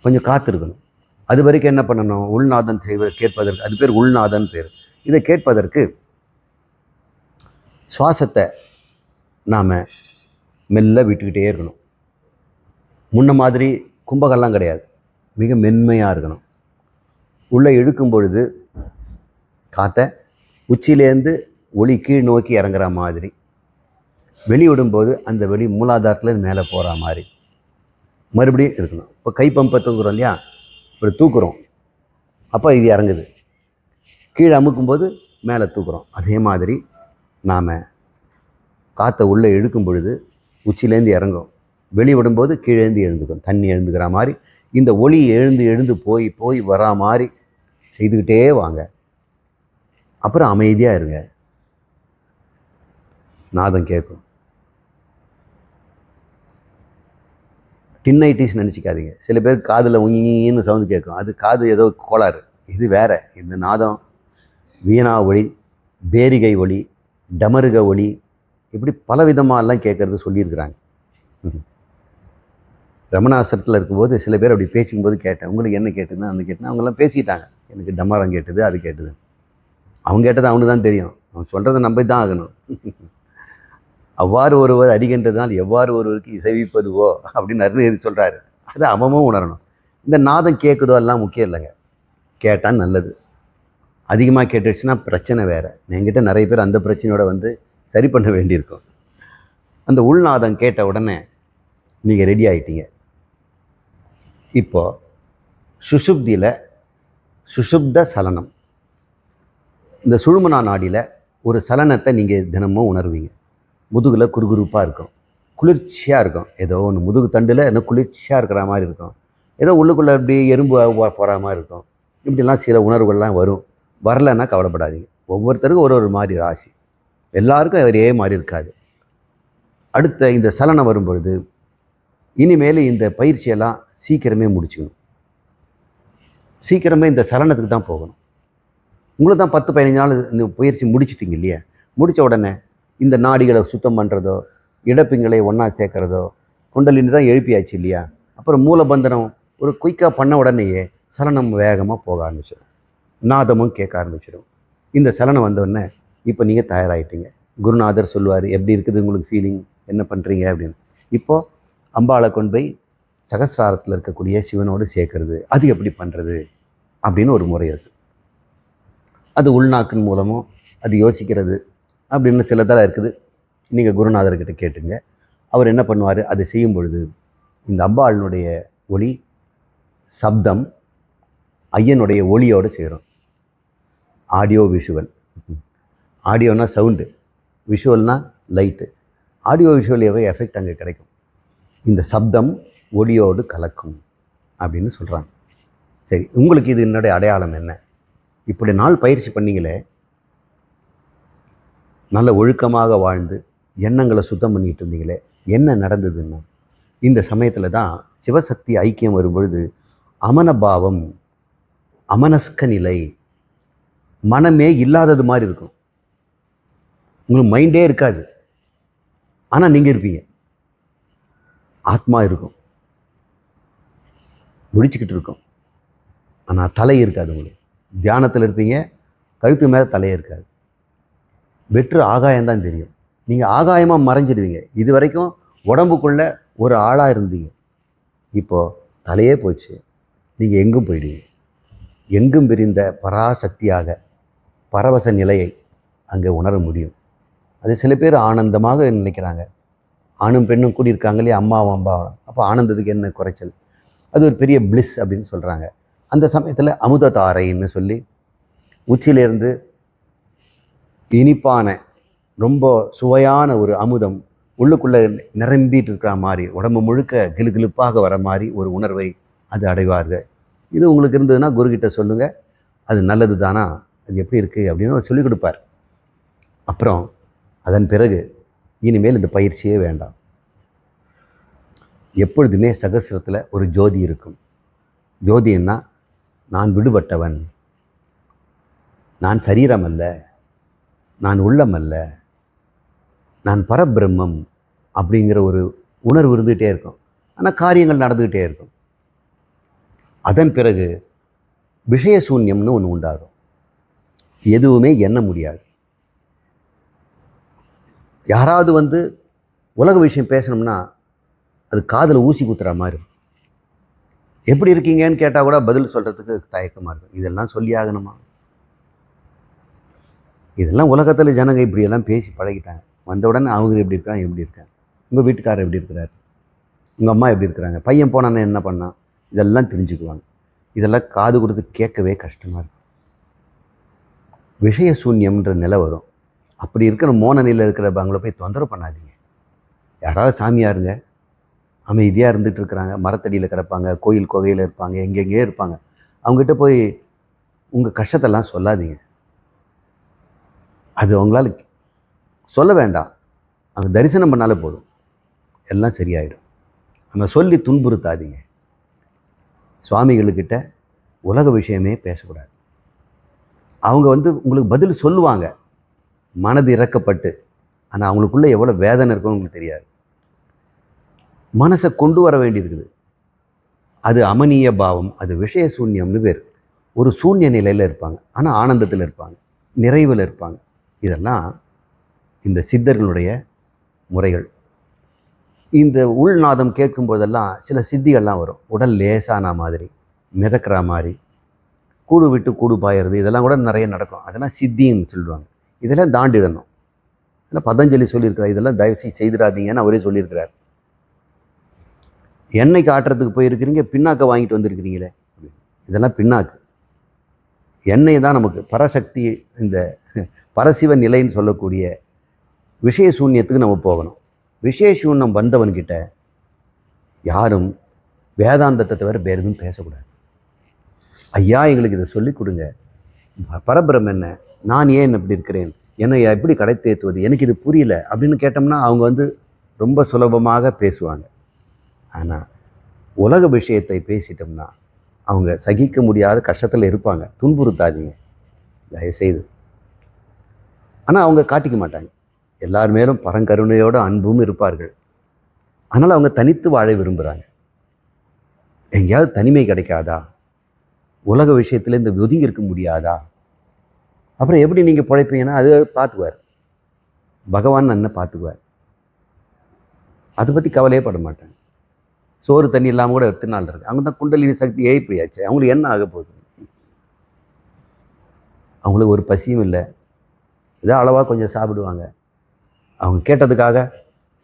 கொஞ்சம் காத்திருக்கணும். அது வரைக்கும் என்ன பண்ணணும், உள்நாதம் கேட்பதற்கு, அது பேர் உள்நாதன் பேர். இதை கேட்பதற்கு சுவாசத்தை நாம் மெல்ல விட்டுக்கிட்டே இருக்கணும். முன்ன மாதிரி கும்பகெல்லாம் கிடையாது, மிக மென்மையாக இருக்கணும். உள்ளே இழுக்கும் பொழுது காற்றை உச்சியிலேருந்து ஒளி கீழ் நோக்கி இறங்குற மாதிரி, வெளிவிடும்போது அந்த வெளி மூலாதாரத்தில் மேலே போகிற மாதிரி மறுபடியும் இருக்கணும். இப்போ கை பம்பை தூக்குறோம் இல்லையா, இப்படி தூக்குறோம், அப்போ இது இறங்குது. கீழே அமுக்கும்போது மேலே தூக்குறோம். அதே மாதிரி நாம் காற்றை உள்ளே இழுக்கும் பொழுது உச்சிலேருந்து இறங்கும், வெளிவிடும்போது கீழேந்து எழுந்துக்கும், தண்ணி எழுந்துக்கிற மாதிரி. இந்த ஒளி எழுந்து எழுந்து போய் போய் வரா மாதிரி செய்துக்கிட்டே வாங்க. அப்புறம் அமைதியாக இருங்க, நாதம் கேட்கும். டின்னைட்டிஸ் நினச்சிக்காதீங்க. சில பேர் காதில் உங்கின்னு சவுண்டு கேட்கும், அது காது ஏதோ கோளாறு. இது வேற. இந்த நாதம் வீணா ஒளி, பேரிகை ஒளி, டமருக ஒளி, இப்படி பலவிதமாகலாம் கேட்குறது சொல்லியிருக்கிறாங்க. ரமணாசிரத்தில் இருக்கும்போது சில பேர் அப்படி பேசிக்கும்போது கேட்டேன், உங்களுக்கு என்ன கேட்டுதுன்னா அந்த கேட்டுனா அவங்கெல்லாம் பேசிக்கிட்டாங்க. எனக்கு டமரம் கேட்டுது, அது கேட்டுது. அவங்க கேட்டது அவனுக்கு தான் தெரியும், அவன் சொல்கிறத நம்பி தான் ஆகணும். அவ்வாறு ஒருவர் அறிகின்றதுனால் எவ்வாறு ஒருவருக்கு இசைவிப்பதுவோ அப்படின்னு அருணகிரி சொல்கிறாரு. அதை அவமும் உணரணும். இந்த நாதம் கேட்குதோ எல்லாம் முக்கியம் இல்லைங்க, கேட்டால் நல்லது. அதிகமாக கேட்டுடுச்சுன்னா பிரச்சனை வேறு. என்கிட்ட நிறைய பேர் அந்த பிரச்சனையோட வந்து சரி பண்ண வேண்டியிருக்கும். அந்த உள்நாதம் கேட்ட உடனே நீங்கள் ரெடி ஆகிட்டீங்க. இப்போது சுஷுப்தியில் சுஷுப்த சலனம், இந்த சுழுமுனா நாடியில் ஒரு சலனத்தை நீங்கள் தினமும் உணர்வீங்க. முதுகில் குறுகுறுப்பாக இருக்கும், குளிர்ச்சியாக இருக்கும். ஏதோ ஒன்று முதுகு தண்டில் என்ன குளிர்ச்சியாக இருக்கிற மாதிரி இருக்கும். ஏதோ உள்ளுக்குள்ளே அப்படி எறும்பு போகிற மாதிரி இருக்கும். இப்படிலாம் சில உணர்வுகள்லாம் வரும். வரலைன்னா கவலைப்படாதீங்க. ஒவ்வொருத்தருக்கும் ஒரு ஒரு மாதிரி ராசி, எல்லாருக்கும் ஒரே மாதிரி இருக்காது. அடுத்த இந்த சலனம் வரும்பொழுது இனிமேல் இந்த பயிற்சியெல்லாம் சீக்கிரமே முடிச்சுக்கணும். சீக்கிரமே இந்த சலனத்துக்கு தான் போகணும். உங்களுக்கு தான் 10-15 நாள் இந்த பயிற்சி முடிச்சிட்டிங்க இல்லையா, முடித்த உடனே இந்த நாடிகளை சுத்தம் பண்ணுறதோ, இடப்பிங்களை ஒன்றா சேர்க்குறதோ, குண்டலினி தான் எழுப்பியாச்சு இல்லையா, அப்புறம் மூலபந்தனம் ஒரு குயிக்காக பண்ண உடனேயே சலனம் வேகமாக போக ஆரம்பிச்சிடும், நாதமும் கேட்க ஆரம்பிச்சிடும். இந்த சலனம் வந்தோடனே இப்போ நீங்கள் தயாராகிட்டீங்க. குருநாதர் சொல்லுவார், எப்படி இருக்குது உங்களுக்கு ஃபீலிங், என்ன பண்ணுறீங்க அப்படின்னு. இப்போது அம்பாளை கொண்டு போய் சகசிராரத்தில் இருக்கக்கூடிய சிவனோடு சேர்க்கறது, அது எப்படி பண்ணுறது அப்படின்னு ஒரு முறை இருக்குது. அது உள்நாக்கின் மூலமும் அது யோசிக்கிறது அப்படின்னு சிலதெல்லாம் இருக்குது. நீங்கள் குருநாதர்கிட்ட கேட்டுங்க, அவர் என்ன பண்ணுவார். அது செய்யும் பொழுது இந்த அம்பாளினுடைய ஒளி சப்தம் ஐயனுடைய ஒளியோடு சேரும். ஆடியோ விஷுவல், ஆடியோனா சவுண்டு, விஷுவல்னா லைட்டு. ஆடியோ விஷுவல் எஃபெக்ட் அங்கே கிடைக்கும். இந்த சப்தம் ஒளியோடு கலக்கும் அப்படின்னு சொல்கிறாங்க. சரி, உங்களுக்கு இது என்னுடைய அடையாளம் என்ன? இப்படி நாள் பயிற்சி பண்ணிங்களே, நல்ல ஒழுக்கமாக வாழ்ந்து எண்ணங்களை சுத்தம் பண்ணிக்கிட்டு இருந்தீங்களே, என்ன நடந்ததுன்னா, இந்த சமயத்தில் தான் சிவசக்தி ஐக்கியம் வரும்பொழுது அமனபாவம், அமனஸ்க நிலை, மனமே இல்லாதது மாதிரி இருக்கும். உங்களுக்கு மைண்டே இருக்காது, ஆனால் நீங்கள் இருப்பீங்க. ஆத்மா இருக்கும், முடிச்சுக்கிட்டு இருக்கும், ஆனால் தலை இருக்காது. உங்களுக்கு தியானத்தில் இருப்பீங்க, கழுத்து மேலே தலையே இருக்காது. வெற்று ஆகாயம்தான் தெரியும். நீங்கள் ஆகாயமாக மறைஞ்சிடுவீங்க. இது வரைக்கும் உடம்புக்குள்ளே ஒரு ஆளாக இருந்தீங்க, இப்போது தலையே போச்சு, நீங்கள் எங்கும் போயிடுவீங்க. எங்கும் விரிந்த பராசக்தியாக பரவச நிலையை அங்கே உணர முடியும். அது சில பேர் ஆனந்தமாக நினைக்கிறாங்க. ஆணும் பெண்ணும் கூடியிருக்காங்க இல்லையா, அம்மாவும் அம்பாவும். அப்போ ஆனந்தத்துக்கு என்ன குறைச்சல்? அது ஒரு பெரிய பிளிஸ் அப்படின்னு சொல்கிறாங்க. அந்த சமயத்தில் அமுத தாரைன்னு சொல்லி உச்சியிலேருந்து இனிப்பான ரொம்ப சுவையான ஒரு அமுதம் உள்ளுக்குள்ளே நிரம்பிட்டு இருக்கிற மாதிரி, உடம்பு முழுக்க கிளுகிளுப்பாக வர மாதிரி ஒரு உணர்வை அது அடைவார்கள். இது உங்களுக்கு இருந்ததுன்னா குருக்கிட்ட சொல்லுங்கள், அது நல்லது தானா, அது எப்படி இருக்குது அப்படின்னு அவர் சொல்லிக் கொடுப்பார். அப்புறம் அதன் பிறகு இனிமேல் இந்த பயிற்சியே வேண்டாம். எப்பொழுதுமே சகஸ்ரத்தில் ஒரு ஜோதி இருக்கும். ஜோதின்னா நான் விடுபட்டவன், நான் சரீரம் அல்ல, நான் உள்ளம் அல்ல, நான் பரபிரம்மம் அப்படிங்கிற ஒரு உணர்வு இருந்துகிட்டே இருக்கும். ஆனால் காரியங்கள் நடந்துக்கிட்டே இருக்கும். அதன் பிறகு விஷய சூன்யம்னு ஒன்று உண்டாகும். எதுவுமே எண்ண முடியாது. யாராவது வந்து உலக விஷயம் பேசணும்னா அது காதில் ஊசி குத்துற மாதிரி. எப்படி இருக்கீங்கன்னு கேட்டால் கூட பதில் சொல்கிறதுக்கு தயக்கமாக இருக்கும். இதெல்லாம் சொல்லி ஆகணுமா? இதெல்லாம் உலகத்தில் ஜனங்க இப்படியெல்லாம் பேசி பழகிட்டாங்க. வந்த உடனே அவங்க எப்படி இருக்காங்க, எப்படி இருக்காங்க, உங்கள் வீட்டுக்காரர் எப்படி இருக்கிறார், உங்கள் அம்மா எப்படி இருக்கிறாங்க, பையன் போனான்னு என்ன பண்ணான், இதெல்லாம் தெரிஞ்சுக்குவாங்க. இதெல்லாம் காது கொடுத்து கேட்கவே கஷ்டமாக இருக்கும். விஷய சூன்யம்ன்ற நிலை வரும். அப்படி இருக்கிற மோன நிலையில் இருக்கிற அவங்கள போய் தொந்தரவு பண்ணாதீங்க. யாராவது சாமியாருங்க அமைதியாக இருந்துகிட்டு இருக்கிறாங்க, மரத்தடியில் கிடப்பாங்க, கோயில் கொகையில் இருப்பாங்க, எங்கெங்கேயோ இருப்பாங்க, அவங்ககிட்ட போய் உங்கள் கஷ்டத்தெல்லாம் சொல்லாதீங்க. அது அவங்களால சொல்ல வேண்டாம். அவங்க தரிசனம் பண்ணாலே போதும், எல்லாம் சரியாயிடும். நம்ம சொல்லி துன்புறுத்தாதீங்க. சுவாமிகளுக்கிட்ட உலக விஷயமே பேசக்கூடாது. அவங்க வந்து உங்களுக்கு பதில் சொல்லுவாங்க மனது இறக்கப்பட்டு. ஆனால் அவங்களுக்குள்ளே எவ்வளோ வேதனை இருக்குன்னு உங்களுக்கு தெரியாது. மனசை கொண்டு வர வேண்டியிருக்குது. அது அமனிய பாவம், அது விஷய சூன்யம்னு பேர். ஒரு சூன்ய நிலையில் இருப்பாங்க, ஆனால் ஆனந்தத்தில் இருப்பாங்க, நிறைவில் இருப்பாங்க. இதெல்லாம் இந்த சித்தர்களுடைய முறைகள். இந்த உள்நாதம் கேட்கும்போதெல்லாம் சில சித்திகள்லாம் வரும். உடல் லேசான மாதிரி, மிதக்கிற மாதிரி, கூடு விட்டு கூடு பாயிறது, இதெல்லாம் கூட நிறைய நடக்கும். அதெல்லாம் சித்தின்னு சொல்லுவாங்க. இதெல்லாம் தாண்டிடணும். இதெல்லாம் பதஞ்சலி சொல்லியிருக்கிறார். இதெல்லாம் தயவுசெய்து செய்திடாதீங்கன்னு அவரே சொல்லியிருக்கிறார். எண்ணெய் காட்டுறதுக்கு போயிருக்கிறீங்க, பின்னாக்க வாங்கிட்டு வந்திருக்கிறீங்களே, இதெல்லாம் பின்னாக்கு. எண்ணெய் தான் நமக்கு பரசக்தி, இந்த பரசிவ நிலைன்னு சொல்லக்கூடிய விஷய சூன்யத்துக்கு நம்ம போகணும். விஷய சூன்யம் வந்தவன்கிட்ட யாரும் வேதாந்தத்தை தவிர வேறு எதுவும் பேசக்கூடாது. ஐயா எங்களுக்கு இதை சொல்லிக் கொடுங்க, பரபிரம் என்ன, நான் ஏன் இப்படி இருக்கிறேன், என்னை எப்படி கடை தேற்றுவது, எனக்கு இது புரியல அப்படின்னு கேட்டோம்னா அவங்க வந்து ரொம்ப சுலபமாக பேசுவாங்க. ஆனால் உலக விஷயத்தை பேசிட்டோம்னா அவங்க சகிக்க முடியாத கஷ்டத்தில் இருப்பாங்க. துன்புறுத்தாதீங்க தயவுசெய்து. ஆனால் அவங்க காட்டிக்க மாட்டாங்க. எல்லார் மேலும் பரங்கருணையோட அன்பும் இருப்பார்கள். அதனால் அவங்க தனித்து வாழ விரும்புகிறாங்க. எங்கேயாவது தனிமை கிடைக்காதா, உலக விஷயத்தில் இந்த ஒதுங்கி இருக்க முடியாதா, அப்புறம் எப்படி நீங்கள் பிழைப்பீங்கன்னா அது பார்த்துக்குவார். பகவான் என்ன பார்த்துக்குவார். அதை பற்றி கவலையே பட மாட்டாங்க. சோறு தண்ணி இல்லாமல் கூட எத்தனை நாள் இருக்குது. அவங்க தான் குண்டலினி சக்தி ஏய்ப்பியாச்சு. அவங்களுக்கு என்ன ஆக போகுது? அவங்களுக்கு ஒரு பசியும் இல்லை. ஏதோ அளவாக கொஞ்சம் சாப்பிடுவாங்க. அவங்க கேட்டதுக்காக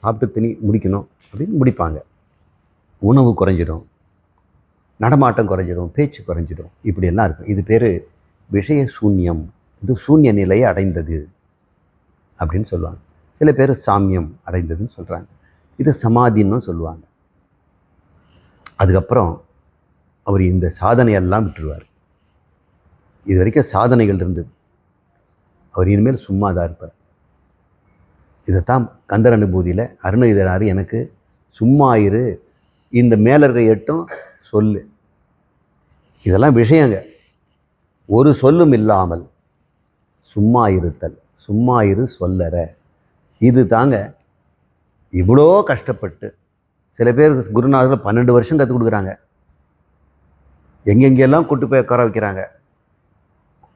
சாப்பிட்டு தண்ணி முடிக்கணும் அப்படின்னு முடிப்பாங்க. உணவு குறைஞ்சிடும், நடமாட்டம் குறைஞ்சிடும், பேச்சு குறைஞ்சிடும், இப்படியெல்லாம் இருக்கும். இது பேர் விஷய சூன்யம். இது சூன்ய நிலையை அடைந்தது அப்படின்னு சொல்லுவாங்க. சில பேர் சாமியம் அடைந்ததுன்னு சொல்கிறாங்க. இது சமாதின்னு சொல்லுவாங்க. அதுக்கப்புறம் அவர் இந்த சாதனையெல்லாம் விட்டுருவார். இது வரைக்கும் சாதனைகள் இருந்தது. அவர் இனிமேல் சும்மா தான் இருப்பார். இதைத்தான் கந்தர் அனுபூதியில் அருணகிரியார் எனக்கு சும்மா இரு, இந்த மேலே இருக்க எட்டும் சொல்லு, இதெல்லாம் விஷயங்க. ஒரு சொல்லும் இல்லாமல் சும்மா இருத்தல், சும்மா இரு சொல்லற, இது தாங்க. இவ்வளோ கஷ்டப்பட்டு சில பேர் குருநாதர்கள் 12 வருஷம் கற்றுக் கொடுக்குறாங்க. எங்கெங்கெல்லாம் கூட்டு போய் உட்கார வைக்கிறாங்க.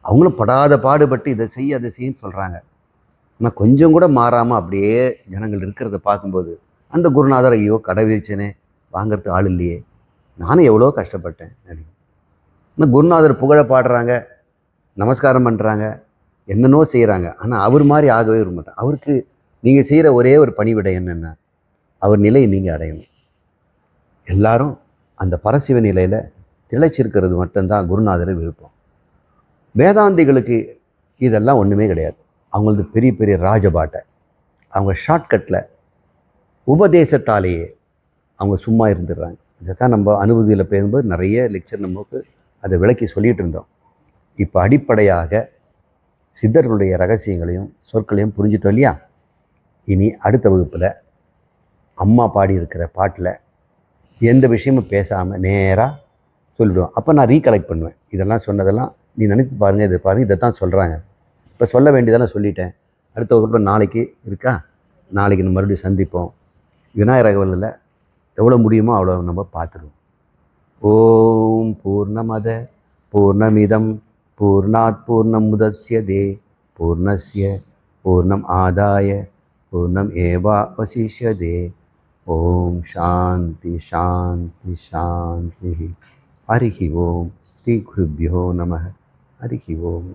அவங்களும் படாத பாடுபட்டு இதை செய்ய அதை செய்யன்னு சொல்கிறாங்க. ஆனால் கொஞ்சம் கூட மாறாமல் அப்படியே ஜனங்கள் இருக்கிறத பார்க்கும்போது அந்த குருநாதர் ஐயோ கடை விரிச்சனே, வாங்கிறதுக்கு ஆள் இல்லையே, நானும் எவ்வளோ கஷ்டப்பட்டேன் அப்படின்னு. இன்னும் குருநாதர் புகழ பாடுறாங்க, நமஸ்காரம் பண்ணுறாங்க, என்னென்னோ செய்கிறாங்க. ஆனால் அவர் மாதிரி ஆகவே விரும்ப மாட்டாங்க. அவருக்கு நீங்கள் செய்கிற ஒரே ஒரு பணிவிடை என்னென்னா, அவர் நிலையை நீங்கள் அடையணும். எல்லாரும் அந்த பரசிவ நிலையில் திளைச்சிருக்கிறது மட்டும்தான் குருநாதரை விருப்பம். வேதாந்திகளுக்கு இதெல்லாம் ஒன்றுமே கிடையாது. அவங்களது பெரிய பெரிய ராஜபாட்டை, அவங்க ஷார்ட்கட்டில் உபதேசத்தாலேயே அவங்க சும்மா இருந்துடுறாங்க. இதை தான் நம்ம அனுபூதியில் பேசும்போது நிறைய லெக்சர் நமக்கு அதை விளக்கி சொல்லிகிட்டு இருந்தோம். இப்போ அடிப்படையாக சித்தர்களுடைய ரகசியங்களையும் சொற்களையும் புரிஞ்சுட்டோம் இல்லையா? இனி அடுத்த வகுப்பில் அம்மா பாடியிருக்கிற பாட்டில் எந்த விஷயமும் பேசாமல் நேராக சொல்லிவிடுவோம். அப்போ நான் ரீகலெக்ட் பண்ணுவேன். இதெல்லாம் சொன்னதெல்லாம் நீ நினச்சி பாருங்கள், இதை பாருங்கள், இதை தான் சொல்கிறாங்க. இப்போ சொல்ல வேண்டியதெல்லாம் சொல்லிட்டேன். அடுத்த வகுப்பில் நாளைக்கு இருக்கா? நாளைக்கு நம்ம மறுபடியும் சந்திப்போம். விநாயகர் அகவலில் எவ்வளோ முடியுமோ அவ்வளோ நம்ம பார்த்துருவோம். ஓம் பூர்ணமத பூர்ணமிதம் பூர்ணாத் பூர்ணம் முதஸ்யதே பூர்ணஸ்ய பூர்ணம் ஆதாய பூர்ணம் ஏவாவசிஷ்யதே. ஓம் சாந்தி சாந்தி சாந்தி. ஹரிஹி ஓம். ஸ்ரீ குருப்யோ நமः. ஹரிஹி ஓம்.